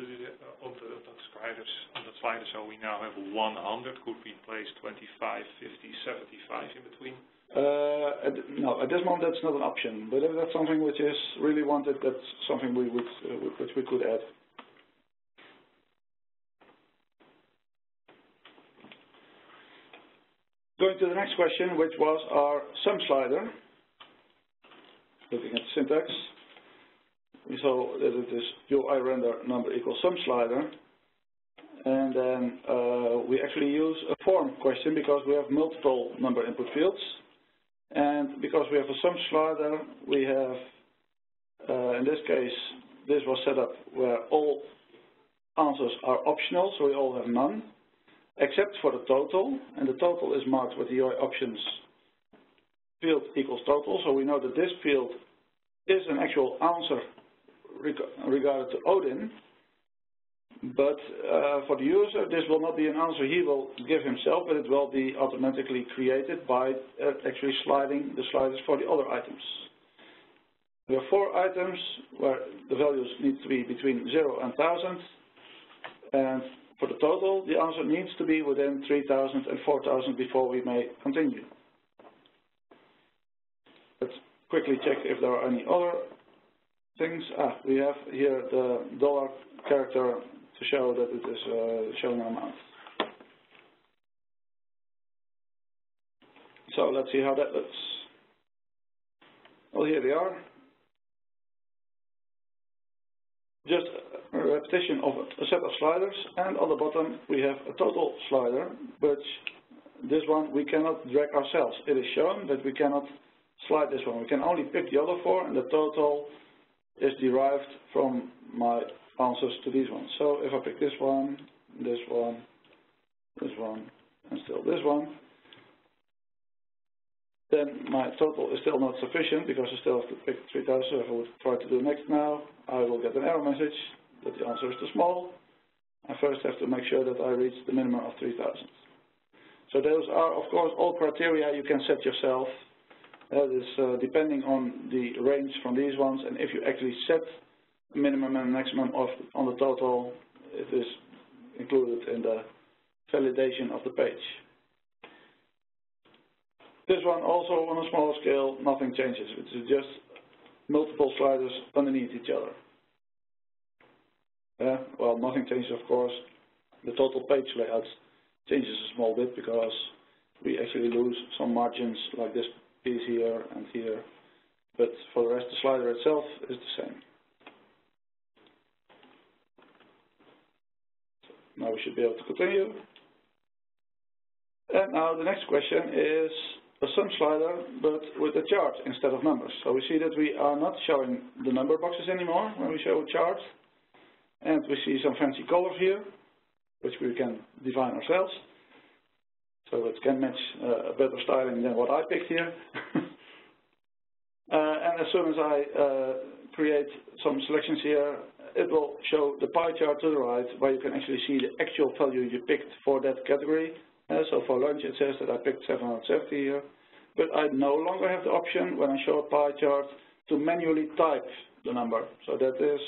slider, so we now have 100? Could we place 25, 50, 75 in between? No, at this moment that's not an option. But if that's something which is really wanted, that's something we would, which we could add. Going to the next question, which was our Sumslider. Looking at the syntax, we saw that it is UI render number equals Sumslider. And then we actually use a form question because we have multiple number input fields. And because we have a Sumslider, we have, in this case, this was set up where all answers are optional, so we all have none, except for the total. And the total is marked with the UI options field equals total. So we know that this field is an actual answer regarding to ODIN. But for the user, this will not be an answer he will give himself, but it will be automatically created by actually sliding the sliders for the other items. We have 4 items where the values need to be between 0 and 1,000. And for the total, the answer needs to be within 3,000 and 4,000 before we may continue. Let's quickly check if there are any other things. We have here the dollar character to show that it is showing an amount. So let's see how that looks. Well, here they are. Just a repetition of a set of sliders, and on the bottom we have a total slider, but this one we cannot drag ourselves. It is shown that we cannot slide this one. We can only pick the other 4, and the total is derived from my answers to these ones. So if I pick this one, this one, this one, and still this one, then my total is still not sufficient because I still have to pick 3,000. So if I would try to do next now, I will get an error message that the answer is too small. I first have to make sure that I reach the minimum of 3,000. So those are, of course, all criteria you can set yourself. That is depending on the range from these ones, and if you actually set a minimum and maximum on the total, it is included in the validation of the page. This one also on a smaller scale, nothing changes. It's just multiple sliders underneath each other. Well, nothing changes, of course. The total page layout changes a small bit because we actually lose some margins like this piece here and here. But for the rest, the slider itself is the same. So now we should be able to continue. And now the next question is a Sumslider, but with a chart instead of numbers. So we see that we are not showing the number boxes anymore when we show a chart. And we see some fancy colors here, which we can define ourselves. So it can match a better styling than what I picked here. And as soon as I create some selections here, it will show the pie chart to the right, where you can actually see the actual value you picked for that category. So for lunch it says that I picked 770 here, but I no longer have the option when I show a pie chart to manually type the number. So that is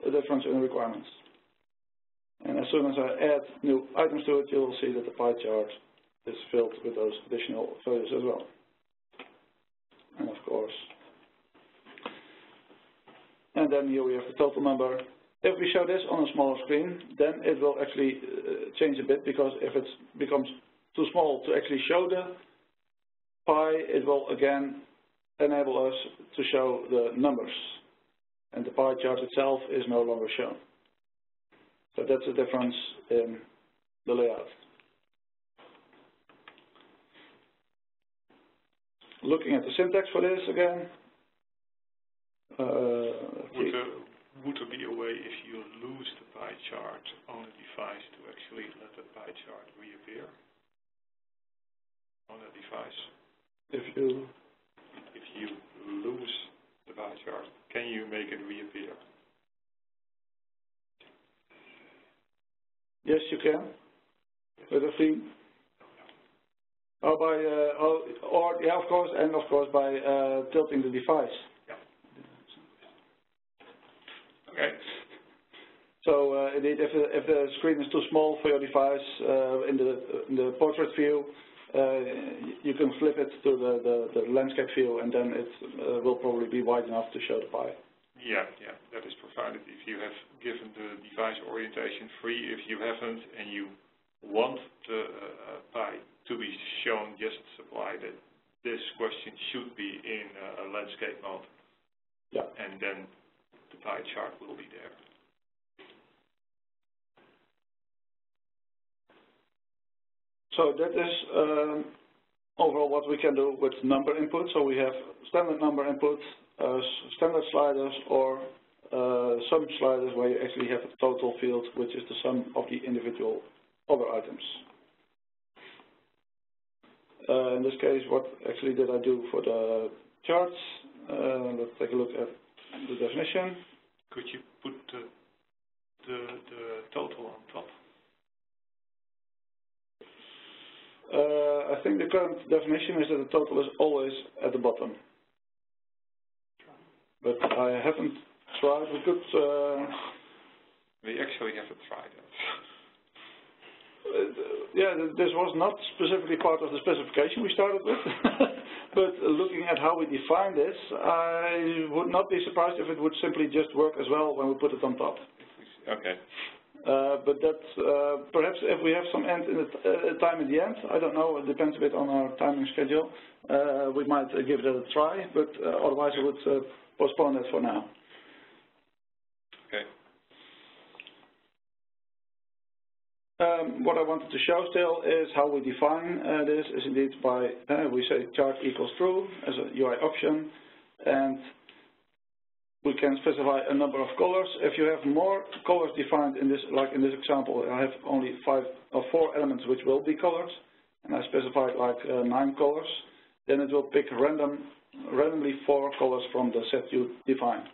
a difference in the requirements. And as soon as I add new items to it, you will see that the pie chart is filled with those additional values as well. And of course, and then here we have the total number. If we show this on a smaller screen, then it will actually change a bit, because if it becomes too small to actually show the pie, it will again enable us to show the numbers. And the pie chart itself is no longer shown. So that's the difference in the layout. Looking at the syntax for this again. Would there be a way, if you lose the pie chart on a device, to actually let the pie chart reappear on a device? If you lose the pie chart, can you make it reappear? Yes, you can. With a theme. Oh, yeah, of course, and of course by tilting the device. Okay. So indeed, if the screen is too small for your device in the portrait view, you can flip it to the landscape view, and then it will probably be wide enough to show the pie. Yeah, that is provided if you have given the device orientation free. If you haven't and you want the pie to be shown, just supply that this question should be in a landscape mode. Yeah. And then the pie chart will be there. So that is overall what we can do with number input. So we have standard number input, standard sliders, or sum sliders, where you actually have a total field, which is the sum of the individual other items. In this case, what actually did I do for the charts? Let's take a look at the definition. Could you put the total on top? I think the current definition is that the total is always at the bottom. but I haven't tried. We could. We actually haven't tried it. Yeah, this was not specifically part of the specification we started with, but looking at how we define this, I would not be surprised if it would simply just work as well when we put it on top. Okay. But that's perhaps if we have some time in the end, I don't know, it depends a bit on our timing schedule, we might give that a try, but otherwise I would postpone that for now. Okay. What I wanted to show still is how we define this is indeed by, we say chart equals true as a UI option, and we can specify a number of colors. If you have more colors defined in this, like in this example, I have only 5 or 4 elements which will be colors, and I specified like 9 colors, then it will pick randomly 4 colors from the set you define.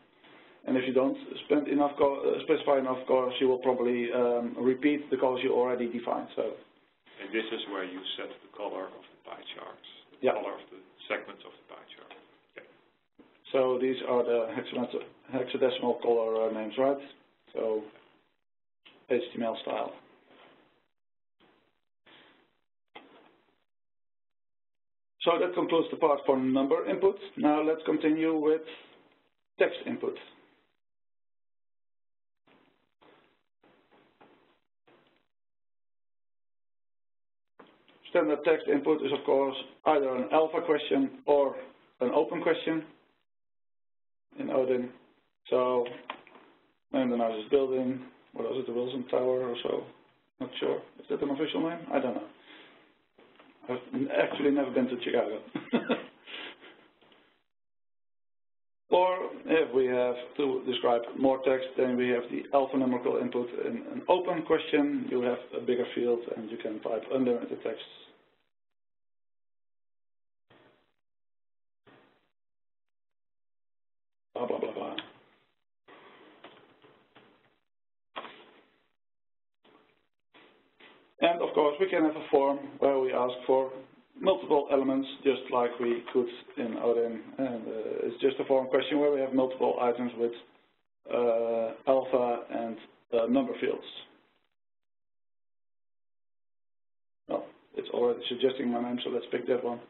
And if you don't specify enough colors, you will probably repeat the colors you already defined. So. And this is where you set the color of the pie charts, the yeah. color of the segments of the pie chart. Okay. So these are the hexadecimal color names, right? So HTML style. So that concludes the part for number input. Now let's continue with text input. Standard text input is, of course, either an alpha question or an open question in ODIN. So, name the nicest building. What was it, the Wilson Tower or so? Not sure. Is that an official name? I don't know. I've actually never been to Chicago. Or if we have to describe more text, then we have the alphanumerical input in an open question. You have a bigger field and you can type unlimited text. Blah, blah, blah, blah. And of course, we can have a form where we ask for multiple elements, just like we could in ODIN. And it's just a form question where we have multiple items with alpha and number fields. Well, it's already suggesting my name, so let's pick that one.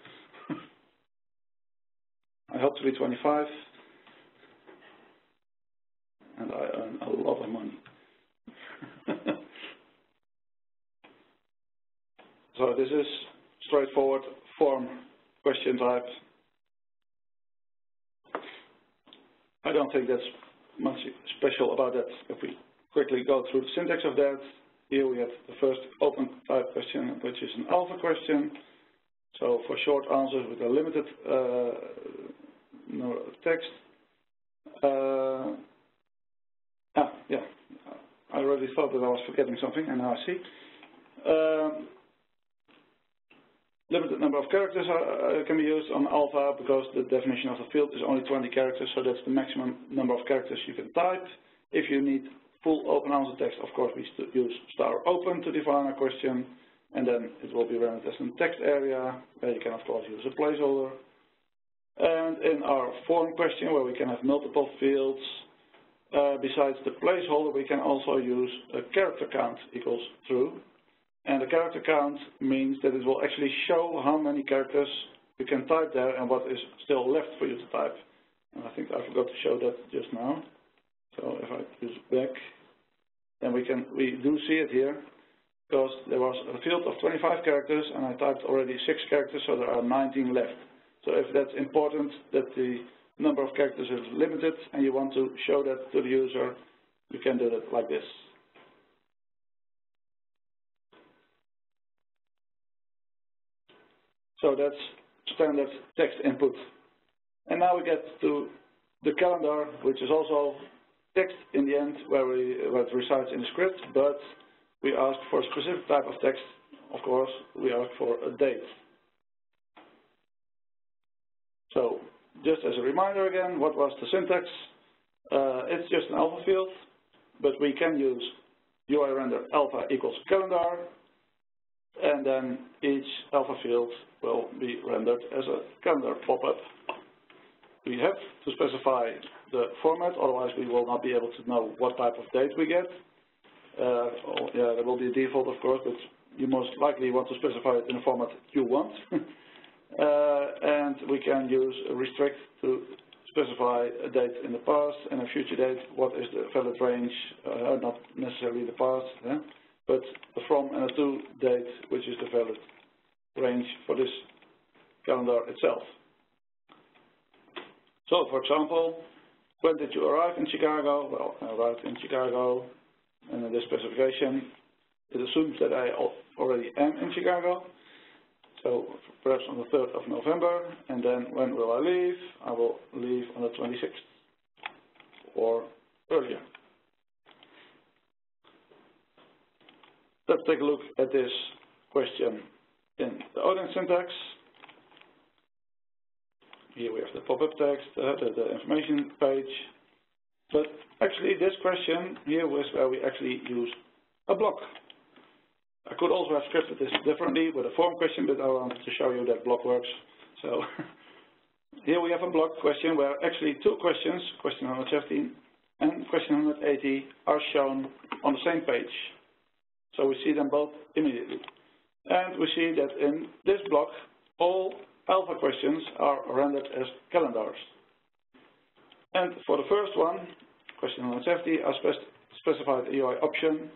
I hope to be 25, and I earn a lot of money. So this is straightforward form question type. I don't think that's much special about that. If we quickly go through the syntax of that, here we have the first open type question, which is an alpha question. So for short answers with a limited text. Yeah, I already thought that I was forgetting something, and now I see. Limited number of characters can be used on alpha because the definition of the field is only 20 characters, so that's the maximum number of characters you can type. If you need full open answer text, of course, we use *open to define a question, and then it will be rendered as a text area, where you can, of course, use a placeholder. And in our form question, where we can have multiple fields, besides the placeholder, we can also use a character count equals true. And the character count means that it will actually show how many characters you can type there and what is still left for you to type. And I think I forgot to show that just now. So if I use back, then we do see it here, because there was a field of 25 characters and I typed already 6 characters, so there are 19 left. So if that's important, that the number of characters is limited and you want to show that to the user, you can do that like this. So that's standard text input. And now we get to the calendar, which is also text in the end, where it resides in the script, but we ask for a specific type of text. Of course, we ask for a date. So just as a reminder again, what was the syntax? It's just an alpha field, but we can use UI render alpha equals calendar, and then each alpha field will be rendered as a calendar pop-up. We have to specify the format, otherwise we will not be able to know what type of date we get. Yeah, there will be a default, of course, but you most likely want to specify it in a format you want. And we can use a restrict to specify a date in the past and a future date. What is the valid range? Not necessarily the past, but a from and a to date, which is the valid range for this calendar itself. So, for example, when did you arrive in Chicago? Well, I arrived in Chicago, and in this specification, it assumes that I already am in Chicago. So, perhaps on the 3rd of November, and then when will I leave? I will leave on the 26th, or earlier. Let's take a look at this question in the ODIN syntax. Here we have the pop-up text, the information page. But actually this question here was where we actually use a block. I could also have scripted this differently with a form question, but I wanted to show you that block works. So here we have a block question where actually two questions, question 117 and question 180, are shown on the same page. So we see them both immediately. And we see that in this block, all alpha questions are rendered as calendars. And for the first one, question 170, I specified a UI option,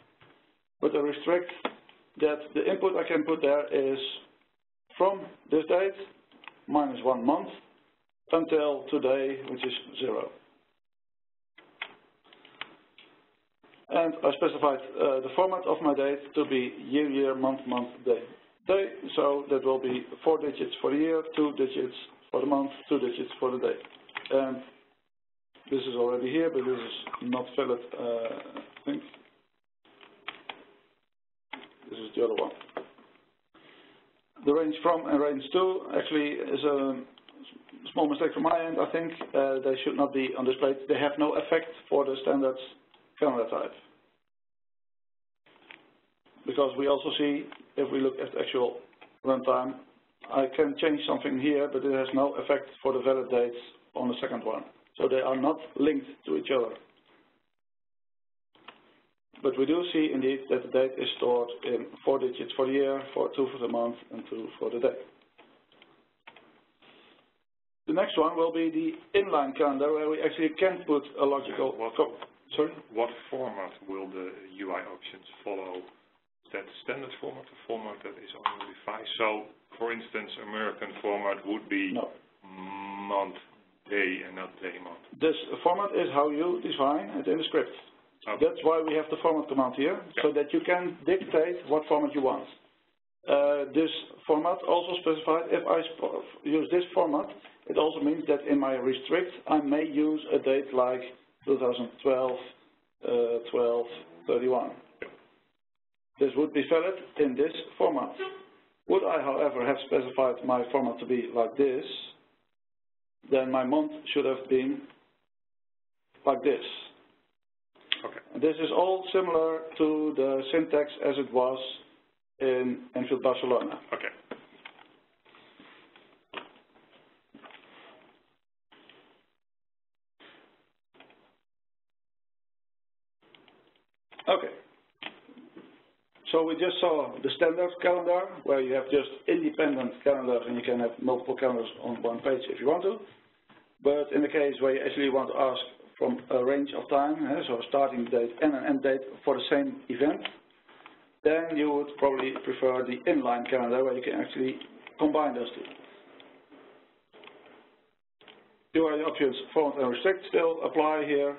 but I restrict that the input I can put there is from this date, -1 month, until today, which is 0. And I specified the format of my date to be year, year, month, month, day, day. So that will be 4 digits for the year, 2 digits for the month, 2 digits for the day. And this is already here, but this is not valid, I think. This is the other one. The range from and range to actually is a small mistake from my end, I think. They should not be on display. They have no effect for the standard calendar type. Because we also see, if we look at the actual runtime, I can change something here, but it has no effect for the valid dates on the second one. So they are not linked to each other. But we do see indeed that the date is stored in 4 digits for the year, 2 for the month, and 2 for the day. The next one will be the inline calendar, where we actually can put a logical code. Sorry? What format will the UI options follow? Is that standard format, the format that is only modified? So, for instance, American format would be month, day, and not day, month. This format is how you define it in the script. Okay. That's why we have the format command here, so that you can dictate what format you want. This format also specified, if I use this format, it also means that in my restrict, I may use a date like 2012, 12/31. This would be valid in this format. Would I, however, have specified my format to be like this, then my month should have been like this. Okay. This is all similar to the syntax as it was in Enfield Barcelona. Okay. Okay. So we just saw the standard calendar, where you have just independent calendars and you can have multiple calendars on one page if you want to. But in the case where you actually want to ask from a range of time, so a starting date and an end date for the same event, then you would probably prefer the inline calendar, where you can actually combine those two. UI options format and restrict still apply here,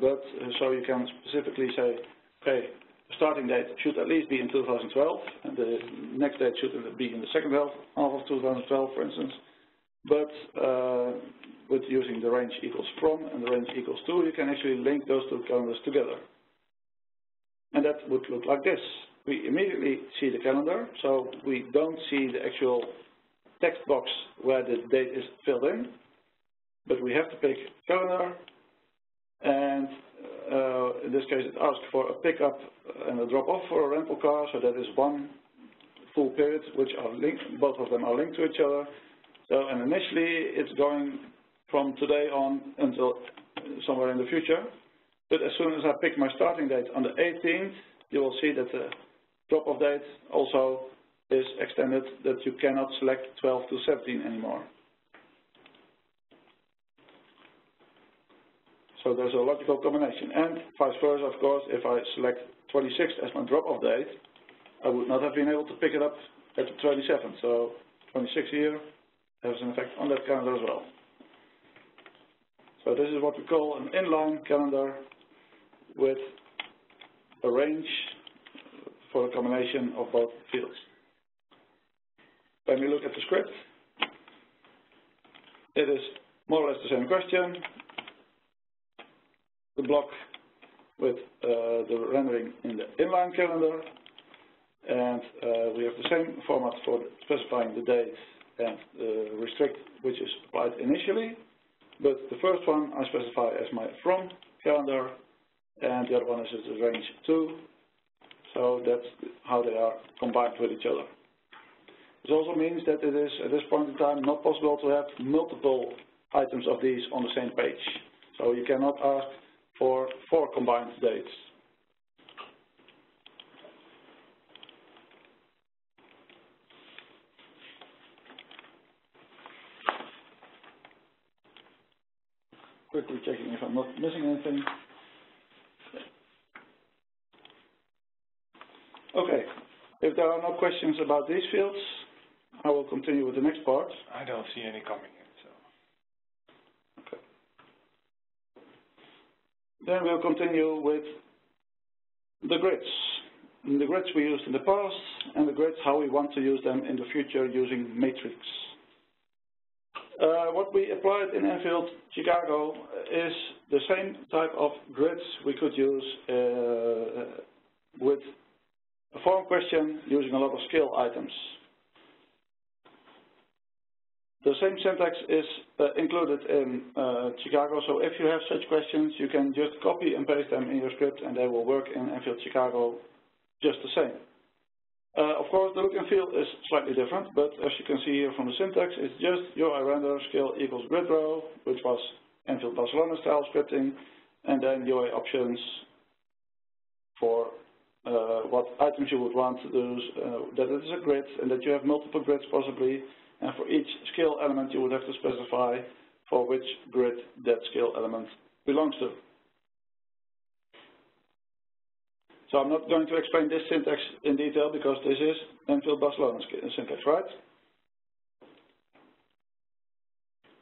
but so you can specifically say, okay, the starting date should at least be in 2012, and the next date should be in the second half of 2012, for instance. But with using the range equals from and the range equals to, you can actually link those two calendars together. And that would look like this. We immediately see the calendar, so we don't see the actual text box where the date is filled in, but we have to pick calendar, and in this case it asks for a pickup and a drop-off for a rental car, so that is one full period which are linked, both of them are linked to each other. So, and initially it's going from today on until somewhere in the future. But as soon as I pick my starting date on the 18th, you will see that the drop-off date also is extended, that you cannot select 12 to 17 anymore. So there's a logical combination. And vice versa, of course, if I select 26th as my drop-off date, I would not have been able to pick it up at the 27th. So 26 here has an effect on that calendar as well. So this is what we call an inline calendar with a range for a combination of both fields. When we look at the script, it is more or less the same question. The block with the rendering in the inline calendar, and we have the same format for specifying the date and restrict, which is applied initially, but the first one I specify as my from calendar, and the other one is the range to, so that's how they are combined with each other. This also means that it is, at this point in time, not possible to have multiple items of these on the same page. So you cannot ask for 4 combined dates. Quickly checking if I'm not missing anything. Okay, if there are no questions about these fields, I will continue with the next part. I don't see any coming in, so. Okay. Then we'll continue with the grids. The grids we used in the past, and the grids how we want to use them in the future using matrix. What we applied in NfieldChicago is the same type of grids we could use with a form question using a lot of skill items. The same syntax is included in Chicago, so if you have such questions, you can just copy and paste them in your script and they will work in NfieldChicago just the same. Of course, the look and feel is slightly different, but as you can see here from the syntax, it's just UI render skill equals grid row, which was Enfield Barcelona style scripting, and then UI options for what items you would want to do, that it is a grid and that you have multiple grids possibly, and for each skill element you would have to specify for which grid that skill element belongs to. So I'm not going to explain this syntax in detail because this is Enfield Barcelona syntax, right?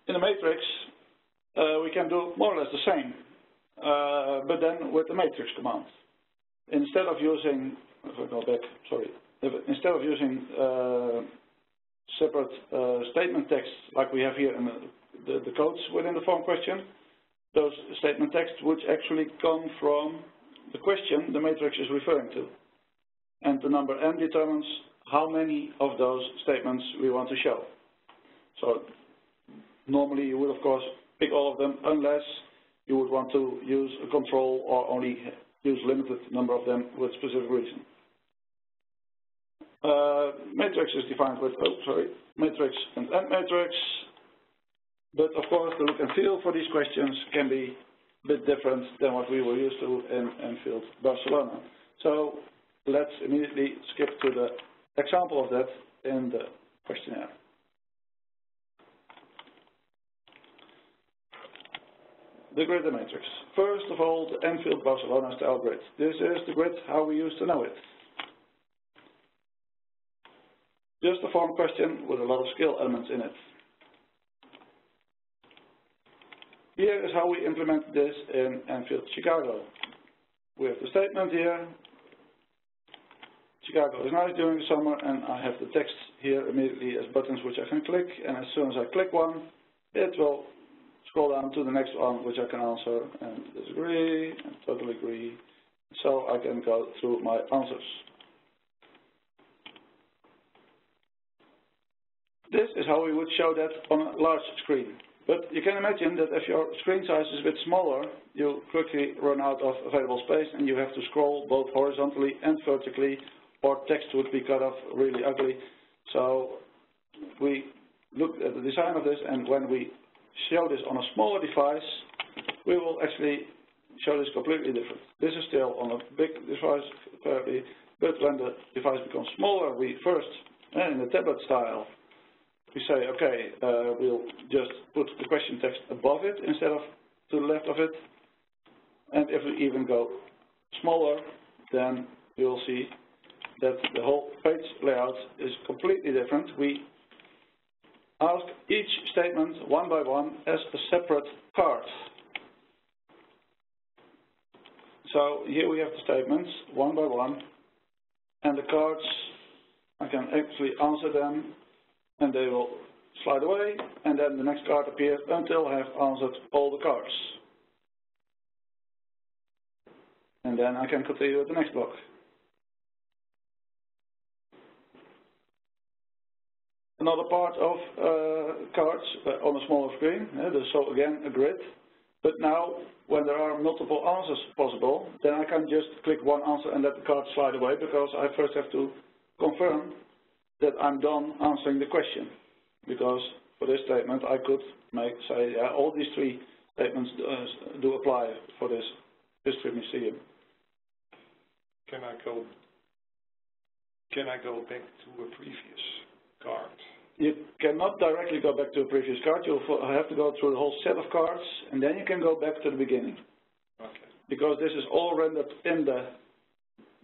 In the matrix, we can do more or less the same, but then with the matrix command. Instead of using, if I go back, sorry, instead of using separate statement text like we have here in the codes within the form question, those statement texts would actually come from the question the matrix is referring to. And the number n determines how many of those statements we want to show. So normally you would of course pick all of them unless you would want to use a control or only use limited number of them with specific reason. Matrix is defined with, matrix and end matrix, but of course the look and feel for these questions can be a bit different than what we were used to in Enfield Barcelona. So let's immediately skip to the example of that in the questionnaire. The grid and matrix. First of all, the Enfield Barcelona style grid. This is the grid how we used to know it. Just a form question with a lot of skill elements in it. Here is how we implement this in NfieldChicago. We have the statement here. Chicago is nice during the summer, and I have the text here immediately as buttons which I can click, and as soon as I click one, it will scroll down to the next one which I can answer and disagree and totally agree. So I can go through my answers. This is how we would show that on a large screen. But you can imagine that if your screen size is a bit smaller, you quickly run out of available space and you have to scroll both horizontally and vertically, or text would be cut off really ugly. So we looked at the design of this, and when we show this on a smaller device, we will actually show this completely different. This is still on a big device apparently, but when the device becomes smaller, we first, in the tablet style, we say, okay, we'll just put the question text above it instead of to the left of it. And if we even go smaller, then you will see that the whole page layout is completely different. We ask each statement one by one as a separate card. So here we have the statements one by one, and the cards, I can actually answer them, and they will slide away, and then the next card appears until I have answered all the cards. And then I can continue with the next block. Another part of cards on a smaller screen, so again a grid. But now, when there are multiple answers possible, then I can just click one answer and let the card slide away, because I first have to confirm that I'm done answering the question. Because for this statement, I could say, yeah, all these three statements do apply for this history museum. Can I go back to a previous card? You cannot directly go back to a previous card. You'll have to go through the whole set of cards, and then you can go back to the beginning. Okay. Because this is all rendered in the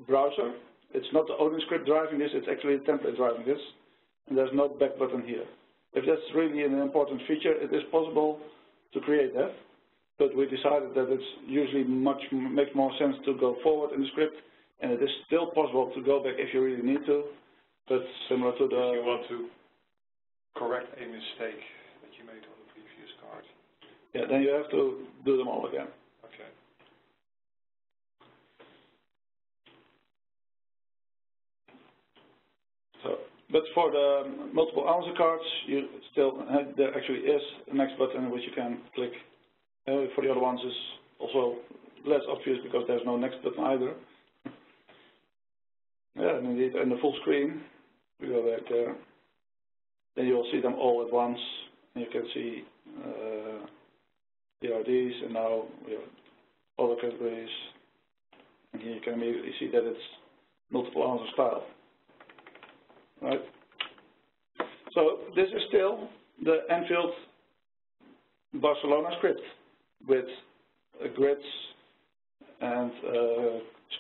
browser. It's not the ODIN script driving this, it's actually the template driving this. And there's no back button here. If that's really an important feature, it is possible to create that. But we decided that it's usually makes more sense to go forward in the script. And it is still possible to go back if you really need to. But similar to the... If you want to correct a mistake that you made on the previous card. Yeah, then you have to do them all again. Okay. So, but for the multiple answer cards, you still there actually is a next button which you can click. For the other ones is also less obvious because there's no next button either. Yeah, and indeed, in the full screen, we go back there. Then you will see them all at once. And you can see the IDs, and now we have other categories. And here you can immediately see that it's multiple answer style. Right? So this is still the Enfield Barcelona script with grids and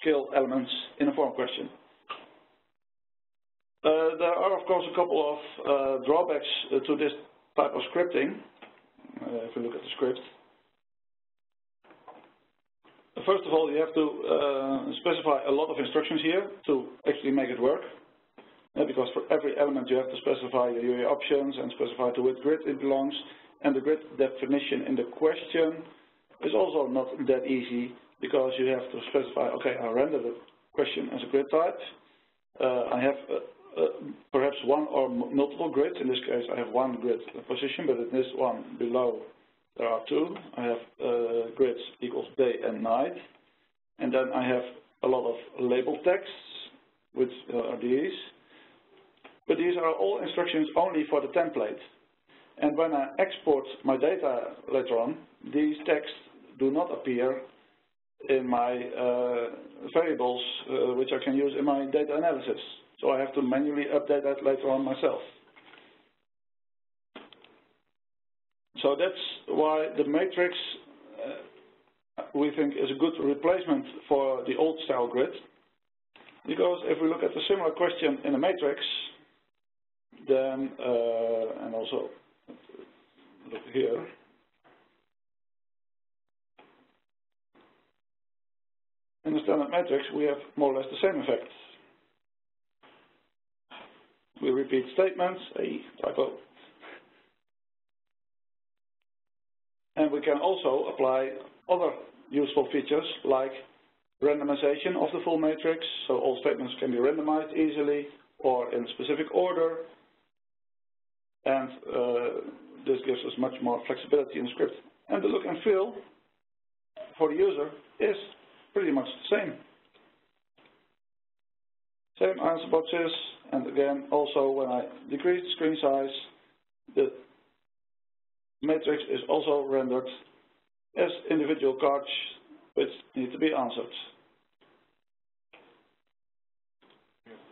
scale elements in a form question. There are, of course, a couple of drawbacks to this type of scripting, if you look at the script. First of all, you have to specify a lot of instructions here to actually make it work. Because for every element you have to specify your UI options and specify to which grid it belongs. And the grid definition in the question is also not that easy, because you have to specify, okay, I render the question as a grid type. I have perhaps one or multiple grids. In this case, I have one grid position, but in this one below, there are two. I have grids equals day and night. And then I have a lot of label texts, which are these. But these are all instructions only for the template. And when I export my data later on, these texts do not appear in my variables, which I can use in my data analysis. So I have to manually update that later on myself. So that's why the matrix, we think, is a good replacement for the old style grid. Because if we look at a similar question in a matrix, then, and also look here, in the standard matrix, we have more or less the same effect. We repeat statements, a typo. And we can also apply other useful features like randomization of the full matrix, so all statements can be randomized easily or in specific order. And this gives us much more flexibility in the script. And the look and feel for the user is pretty much the same. Same answer boxes, and again, also when I decrease the screen size, the matrix is also rendered as individual cards which need to be answered.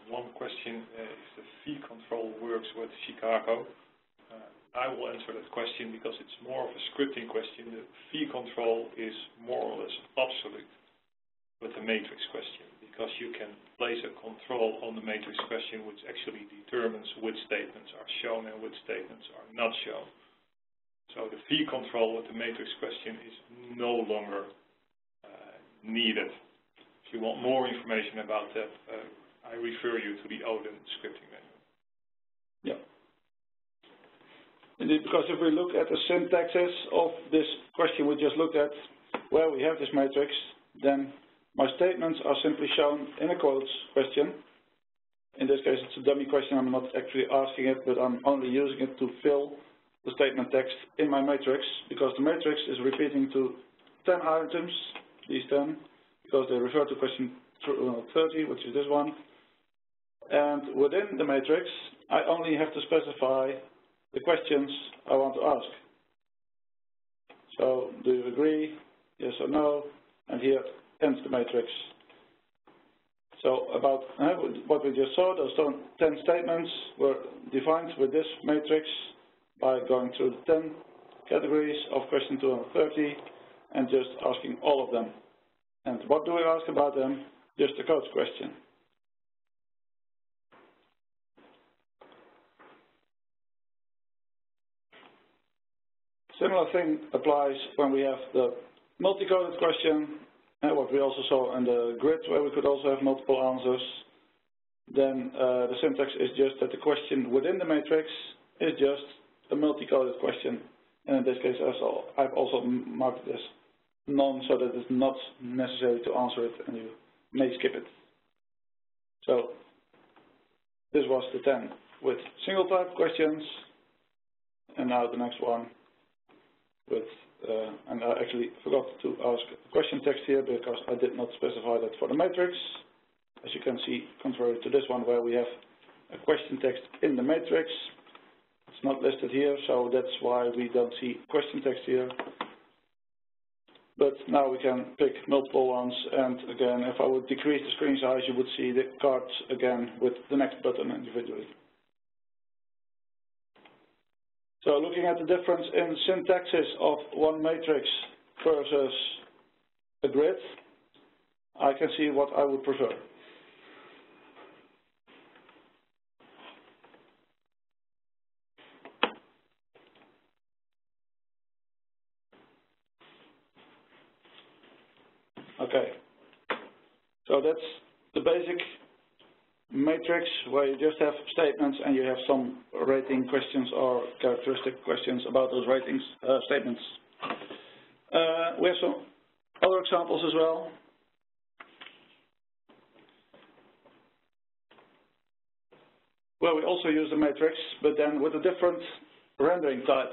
One question, if the fee control works with Chicago. I will answer that question because it's more of a scripting question. The fee control is more or less obsolete with the matrix question, because you can place a control on the matrix question which actually determines which statements are shown and which statements are not shown. So the fee control with the matrix question is no longer needed. If you want more information about that, I refer you to the ODIN scripting manual. Yeah. Indeed, because if we look at the syntaxes of this question we just looked at, where we have this matrix, then my statements are simply shown in a quotes question. In this case, it's a dummy question. I'm not actually asking it, but I'm only using it to fill the statement text in my matrix, because the matrix is repeating to 10 items, these 10, because they refer to question 30, which is this one. And within the matrix, I only have to specify the questions I want to ask. So, do you agree? Yes or no? And here ends the matrix. So about what we just saw, those 10 statements were defined with this matrix by going through the 10 categories of question 230 and just asking all of them. And what do we ask about them? Just a code question. Similar thing applies when we have the multi-coded question, and what we also saw in the grid, where we could also have multiple answers. Then the syntax is just that the question within the matrix is just a multi-coded question. And in this case, I've also marked it as none, so that it's not necessary to answer it, and you may skip it. So this was the 10 with single type questions, and now the next one with, and I actually forgot to ask a question text here because I did not specify that for the matrix. As you can see, contrary to this one where we have a question text in the matrix, it's not listed here, so that's why we don't see question text here. But now we can pick multiple ones, and again, if I would decrease the screen size, you would see the cards again with the next button individually. So looking at the difference in syntaxes of one matrix versus a grid, I can see what I would prefer. Okay, so that's the basic matrix where you just have statements and you have some rating questions or characteristic questions about those ratings statements. We have some other examples as well. Where we also use the matrix, but then with a different rendering type.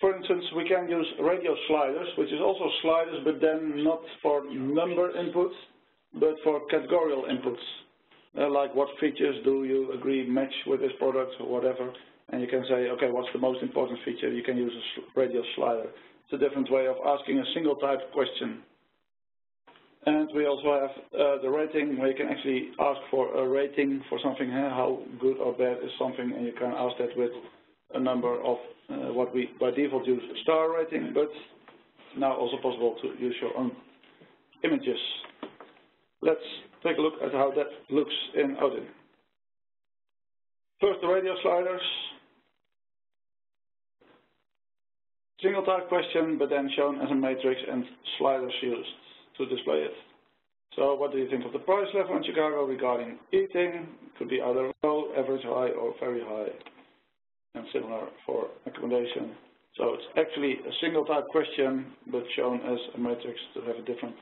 For instance, we can use radio sliders, which is also sliders, but then not for number inputs, but for categorical inputs. Like what features do you agree match with this product or whatever. And you can say, okay, what's the most important feature? You can use a radio slider. It's a different way of asking a single type question. And we also have the rating, where you can actually ask for a rating for something, how good or bad is something, and you can ask that with a number of what we by default use a star rating, but now also possible to use your own images. Let's take a look at how that looks in ODIN. First, the radio sliders. Single type question, but then shown as a matrix and sliders used to display it. So what do you think of the price level in Chicago regarding eating? It could be either low, average high, or very high. And similar for accommodation. So it's actually a single type question, but shown as a matrix to have a different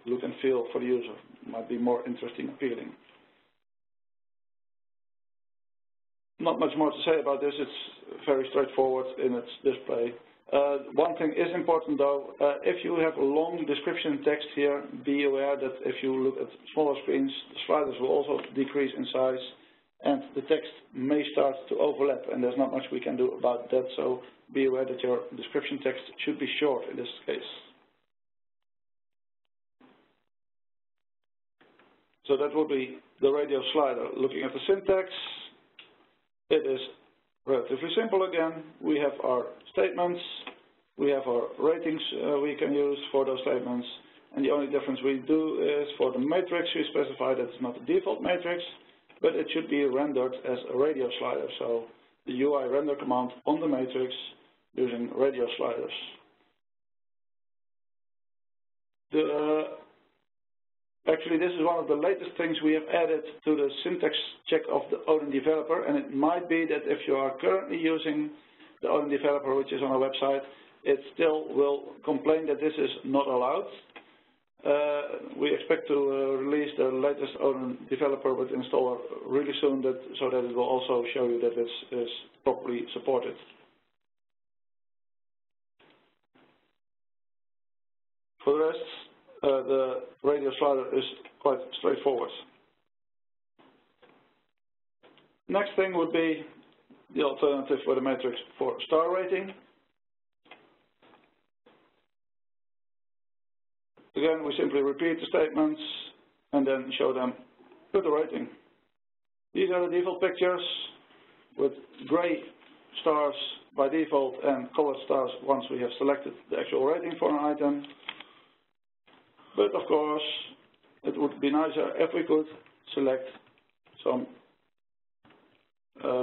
look and feel for the user. Might be more interesting, appealing. Not much more to say about this. It's very straightforward in its display. One thing is important though, if you have a long description text here, be aware that if you look at smaller screens, the sliders will also decrease in size, and the text may start to overlap, and there's not much we can do about that, so be aware that your description text should be short in this case. So that would be the radio slider. Looking at the syntax, it is relatively simple again. We have our statements, we have our ratings we can use for those statements, and the only difference we do is for the matrix we specify that it's not a default matrix, but it should be rendered as a radio slider. So the UI render command on the matrix using radio sliders. Actually, this is one of the latest things we have added to the syntax check of the ODIN developer, and it might be that if you are currently using the ODIN developer, which is on our website, it still will complain that this is not allowed. We expect to release the latest ODIN developer with installer really soon, so that it will also show you that this is properly supported. For the rest, the radio slider is quite straightforward. Next thing would be the alternative for the matrix for star rating. Again, we simply repeat the statements and then show them with the rating. These are the default pictures with gray stars by default and colored stars once we have selected the actual rating for an item. But of course, it would be nicer if we could select some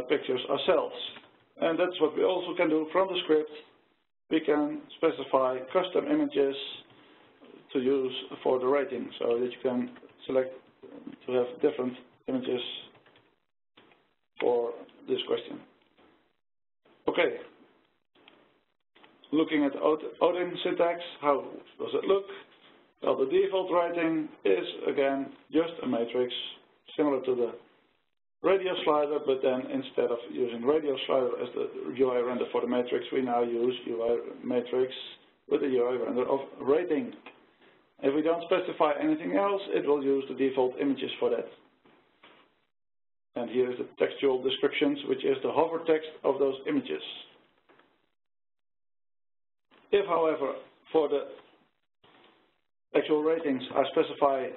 pictures ourselves. And that's what we also can do from the script. We can specify custom images to use for the rating, so that you can select to have different images for this question. Okay. Looking at ODIN syntax, how does it look? Well, the default rating is, again, just a matrix, similar to the radio slider, but then instead of using radio slider as the UI render for the matrix, we now use UI matrix with the UI render of rating. If we don't specify anything else, it will use the default images for that. And here is the textual descriptions, which is the hover text of those images. If, however, for the actual ratings I specify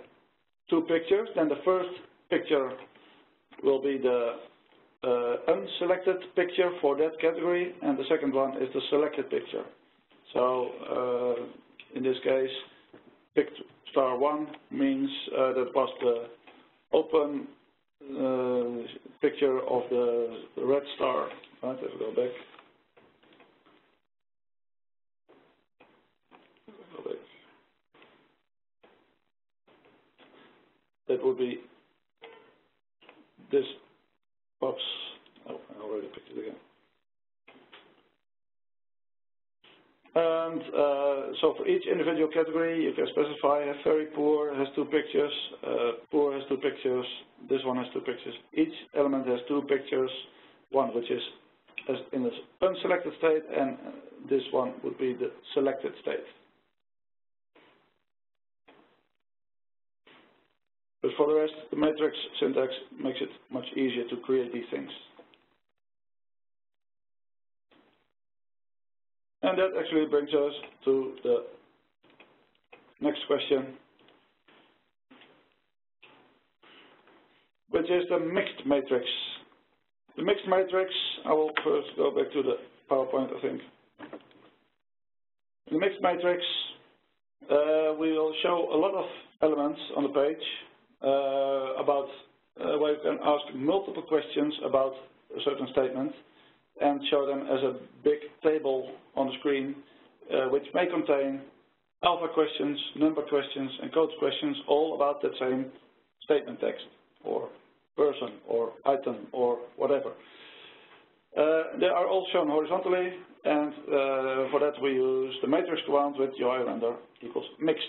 2 pictures, then the first picture will be the unselected picture for that category, and the second one is the selected picture. So in this case, picked star 1 means that was the open picture of the red star. Right, let's go back. That would be this pops. Oh, I already picked it again. And so for each individual category, you can specify very poor has 2 pictures, poor has 2 pictures, this one has 2 pictures. Each element has 2 pictures, one which is in the unselected state, and this one would be the selected state. But for the rest, the matrix syntax makes it much easier to create these things. And that actually brings us to the next question, which is the mixed matrix. The mixed matrix, I will first go back to the PowerPoint, I think. In the mixed matrix, we will show a lot of elements on the page about where you can ask multiple questions about a certain statement, and show them as a big table on the screen, which may contain alpha questions, number questions, and code questions, all about that same statement text, or person, or item, or whatever. They are all shown horizontally, and for that we use the matrix command with UI render equals mixed.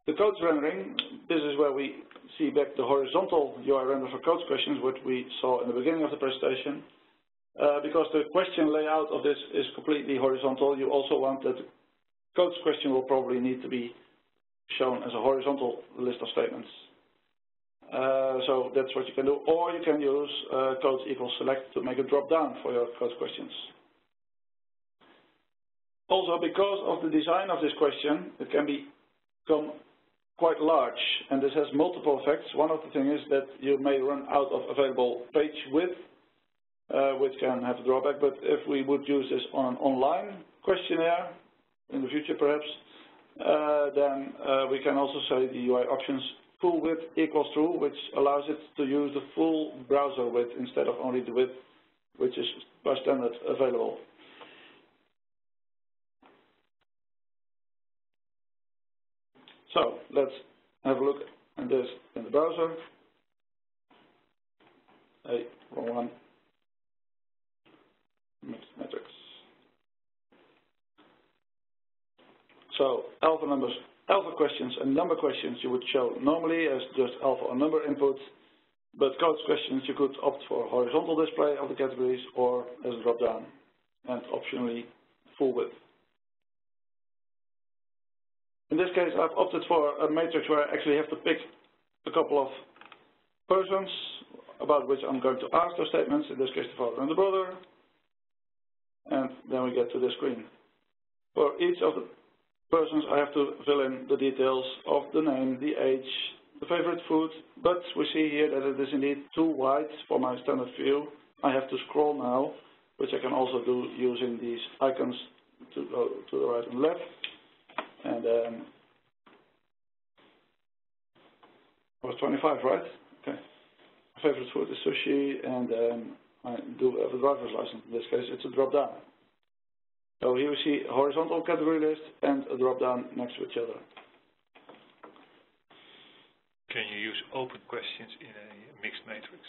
The codes rendering, this is where we see back the horizontal UI render for codes questions, which we saw in the beginning of the presentation. Because the question layout of this is completely horizontal, you also want that the codes question will probably need to be shown as a horizontal list of statements. So that's what you can do, or you can use codes equals select to make a drop down for your code questions. Also, because of the design of this question, it can become quite large, and this has multiple effects. One of the things is that you may run out of available page width, which can have a drawback, but if we would use this on an online questionnaire, in the future perhaps, then we can also say the UI options full width equals true, which allows it to use the full browser width instead of only the width which is by standard available. So let's have a look at this in the browser. Hey, wrong one. Mixed matrix. So alpha numbers, alpha questions and number questions you would show normally as just alpha or number input, but codes questions you could opt for horizontal display of the categories or as a drop down, and optionally full width. In this case, I've opted for a matrix where I actually have to pick a couple of persons about which I'm going to ask those statements, in this case the father and the brother, and then we get to the screen. For each of the persons, I have to fill in the details of the name, the age, the favorite food, but we see here that it is indeed too wide for my standard view. I have to scroll now, which I can also do using these icons to go to the right and left. And was 25, right? Okay. My favorite food is sushi, and I do have a driver's license. In this case, it's a drop down. So here we see a horizontal category list and a drop down next to each other. Can you use open questions in a mixed matrix?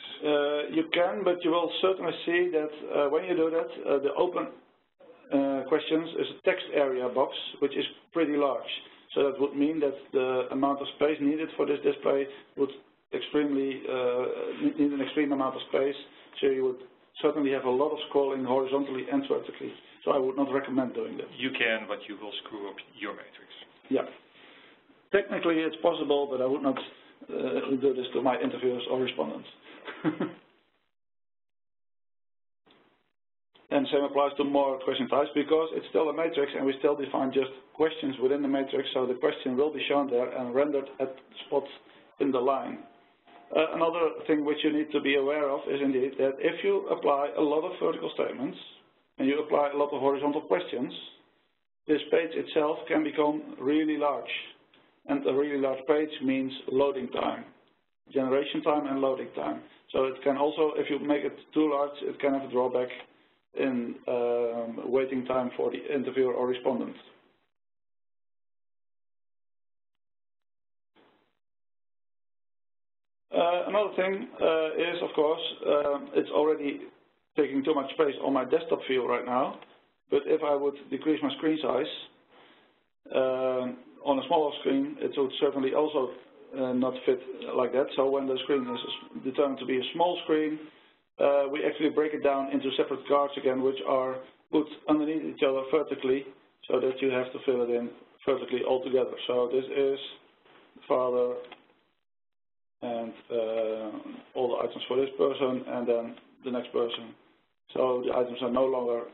You can, but you will certainly see that when you do that, the open questions is a text area box, which is pretty large. So that would mean that the amount of space needed for this display would need an extreme amount of space. So you would certainly have a lot of scrolling horizontally and vertically. So I would not recommend doing that. You can, but you will screw up your matrix. Yeah. Technically it's possible, but I would not do this to my interviewers or respondents. And same applies to more question types, because it's still a matrix and we still define just questions within the matrix, so the question will be shown there and rendered at the spot in the line. Another thing which you need to be aware of is indeed that if you apply a lot of vertical statements and you apply a lot of horizontal questions, this page itself can become really large. And a really large page means loading time, generation time and loading time. So it can also, if you make it too large, it can have a drawback in waiting time for the interviewer or respondent. Another thing is, of course, it's already taking too much space on my desktop view right now, but if I would decrease my screen size on a smaller screen, it would certainly also not fit like that. So when the screen is determined to be a small screen, we actually break it down into separate cards again, which are put underneath each other vertically, so that you have to fill it in vertically all together. So this is father and all the items for this person, and then the next person. So the items are no longer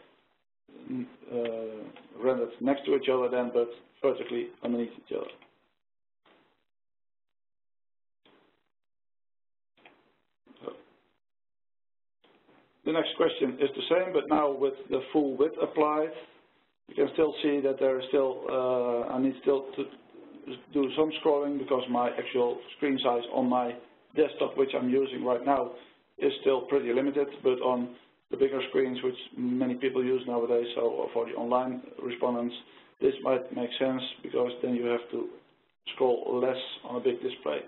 rendered next to each other then, but vertically underneath each other. The next question is the same, but now with the full width applied. You can still see that there is still, I need still to do some scrolling because my actual screen size on my desktop, which I'm using right now, is still pretty limited, but on the bigger screens, which many people use nowadays, so for the online respondents, this might make sense because then you have to scroll less on a big display.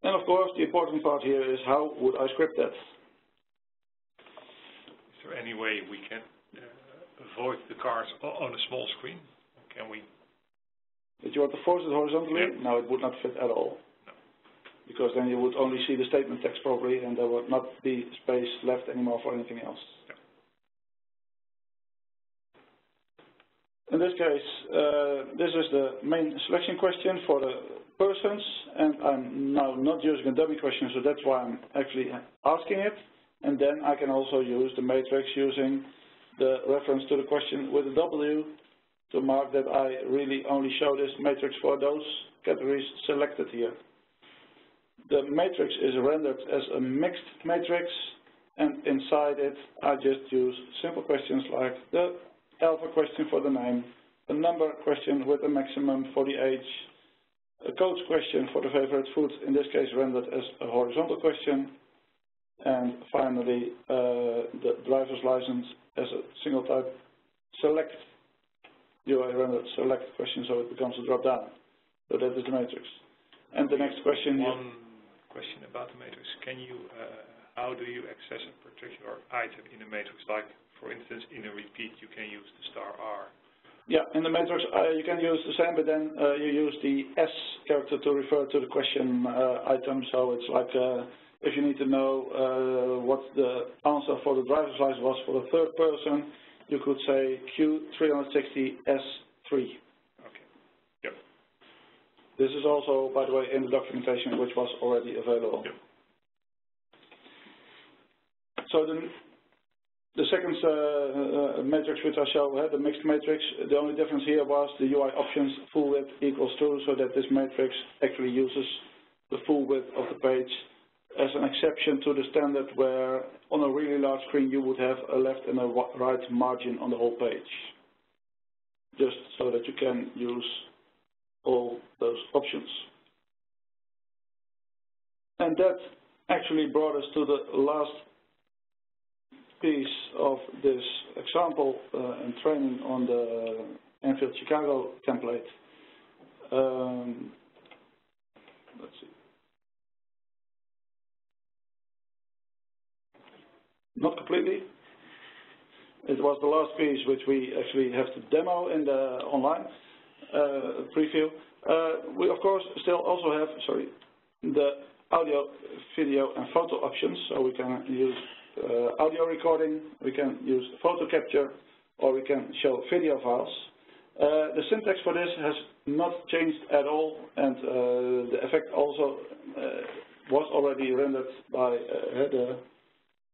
And of course, the important part here is how would I script that? Is there any way we can avoid the cards on a small screen? Can we? Did you want to force it horizontally? Yeah. No, it would not fit at all. No. because then you would only see the statement text probably, and there would not be space left anymore for anything else. In this case, this is the main selection question for the persons, and I'm now not using a dummy question, so that's why I'm actually asking it. And then I can also use the matrix using the reference to the question with a W to mark that I really only show this matrix for those categories selected here. The matrix is rendered as a mixed matrix, and inside it I just use simple questions like the alpha question for the name, a number question with a maximum for the age, a codes question for the favorite food, in this case rendered as a horizontal question, and finally the driver's license as a single type select, UI rendered select question, so it becomes a drop down. So that is the matrix. And the next question here. One question about the matrix. Can you, how do you access a particular item in the matrix? Like, for instance, in a repeat, you can use the star R. Yeah, in the matrix, you can use the same, but then you use the S character to refer to the question item. So it's like if you need to know what the answer for the driver's license was for the third person, you could say Q360S3. Okay. Yep. This is also, by the way, in the documentation, which was already available. Yep. So the second matrix which I show, the mixed matrix, the only difference here was the UI options full width equals true, so that this matrix actually uses the full width of the page as an exception to the standard where on a really large screen you would have a left and a right margin on the whole page, just so that you can use all those options. And that actually brought us to the last piece of this example and training on the NfieldChicago template. Let's see. Not completely. It was the last piece which we actually have to demo in the online preview. We of course still also have, the audio, video and photo options, so we can use audio recording, we can use photo capture, or we can show video files. The syntax for this has not changed at all, and the effect also was already rendered by the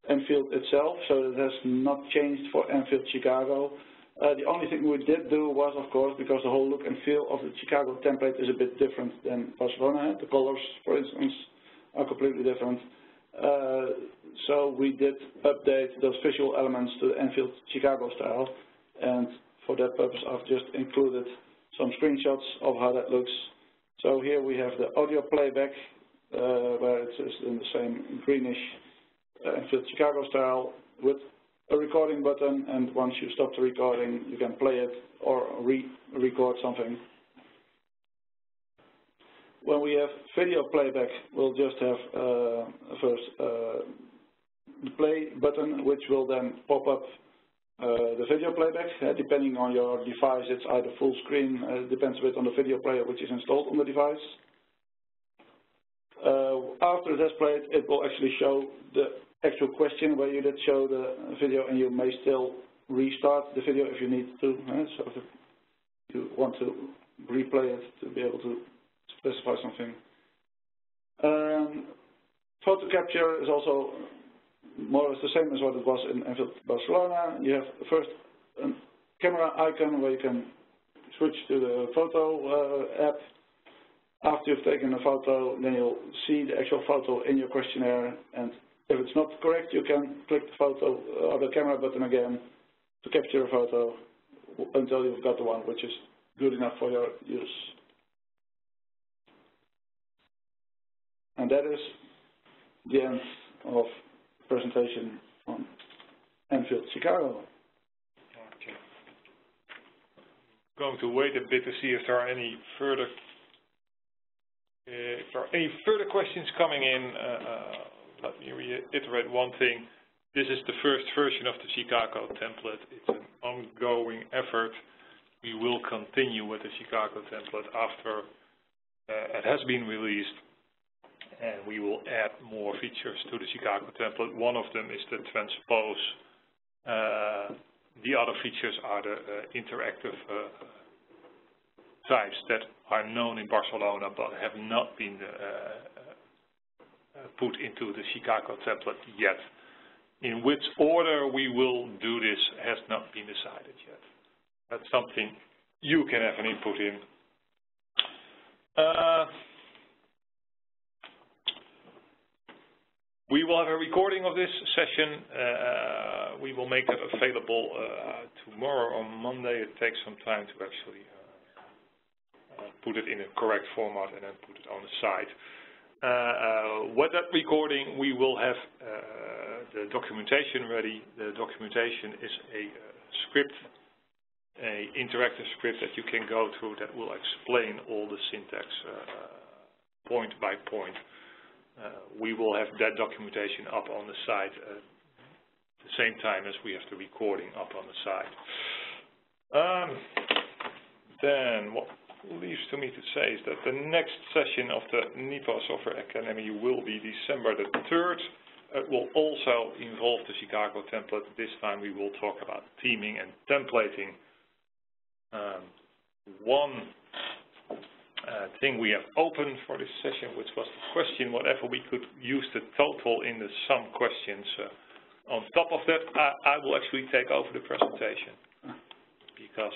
Enfield itself, so it has not changed for NfieldChicago. The only thing we did do was, of course, because the whole look and feel of the Chicago template is a bit different than Barcelona. The colors, for instance, are completely different. So we did update those visual elements to the NfieldChicago style, and for that purpose I've just included some screenshots of how that looks. So here we have the audio playback, where it is in the same greenish NfieldChicago style with a recording button, and once you stop the recording you can play it or re-record something. When we have video playback, we'll just have first the play button, which will then pop up the video playback. Depending on your device, it's either full screen, depends a bit on the video player which is installed on the device. After it has played, it will actually show the actual question where you did show the video, and you may still restart the video if you need to. So if you want to replay it to be able to specify something. Photo capture is also more or less the same as what it was in Enfield Barcelona. You have first a camera icon where you can switch to the photo app. After you've taken a photo, then you'll see the actual photo in your questionnaire, and if it's not correct, you can click the photo or the camera button again to capture a photo until you've got the one which is good enough for your use. And that is the end of the presentation on NfieldChicago. Okay. I'm going to wait a bit to see if there are any further questions coming in. Let me reiterate one thing. This is the first version of the Chicago template. It's an ongoing effort. We will continue with the Chicago template after it has been released. and we will add more features to the Chicago template. One of them is the transpose. The other features are the interactive types that are known in Barcelona but have not been put into the Chicago template yet. In which order we will do this has not been decided yet. That's something you can have an input in. We will have a recording of this session. We will make it available tomorrow or Monday. It takes some time to actually put it in a correct format and then put it on the site. With that recording, we will have the documentation ready. The documentation is a script, an interactive script that you can go through that will explain all the syntax point by point. We will have that documentation up on the site at the same time as we have the recording up on the site. Then what leaves to me to say is that the next session of the NIPA Software Academy will be December the 3rd. It will also involve the Chicago template. This time we will talk about theming and templating. One thing we have open for this session, which was the question whatever we could use the total in the sum questions. On top of that, I will actually take over the presentation because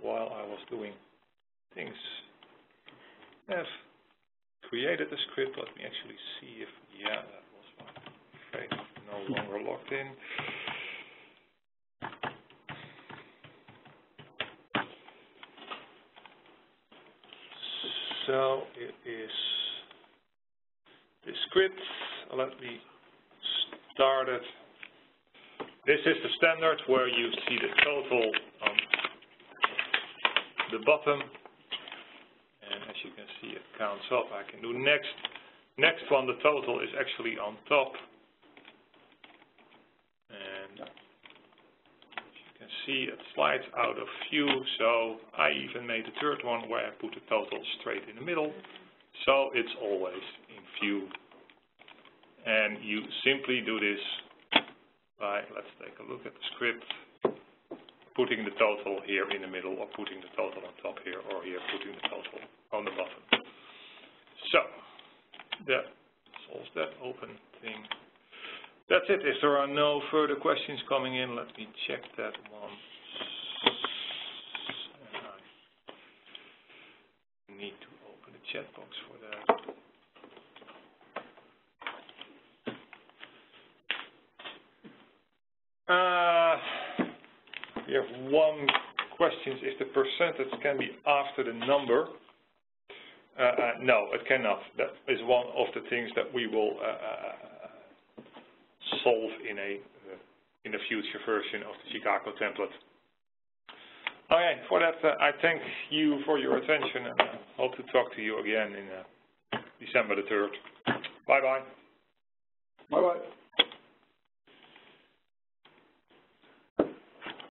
while I was doing things, have created a script. Let me actually see if, yeah, that was one. Okay, no longer logged in. So it is the script. Let me start it. This is the standard where you see the total on the bottom. And as you can see, it counts up. I can do next. Next one, the total is actually on top. And as you can see, it slides out of view. So I even made a third one where I put the total straight in the middle. So it's always in view. And you simply do this by, let's take a look at the script, putting the total here in the middle, or putting the total on top here, or here putting the total on the bottom. So that solves that open thing. That's it. If there are no further questions coming in, let me check that one. I need to open the chat box for that. We have one question, if the percentage can be after the number. No, it cannot. That is one of the things that we will solve in a future version of the Chicago template. Okay, for that I thank you for your attention and hope to talk to you again in December the 3rd. Bye-bye. Bye-bye.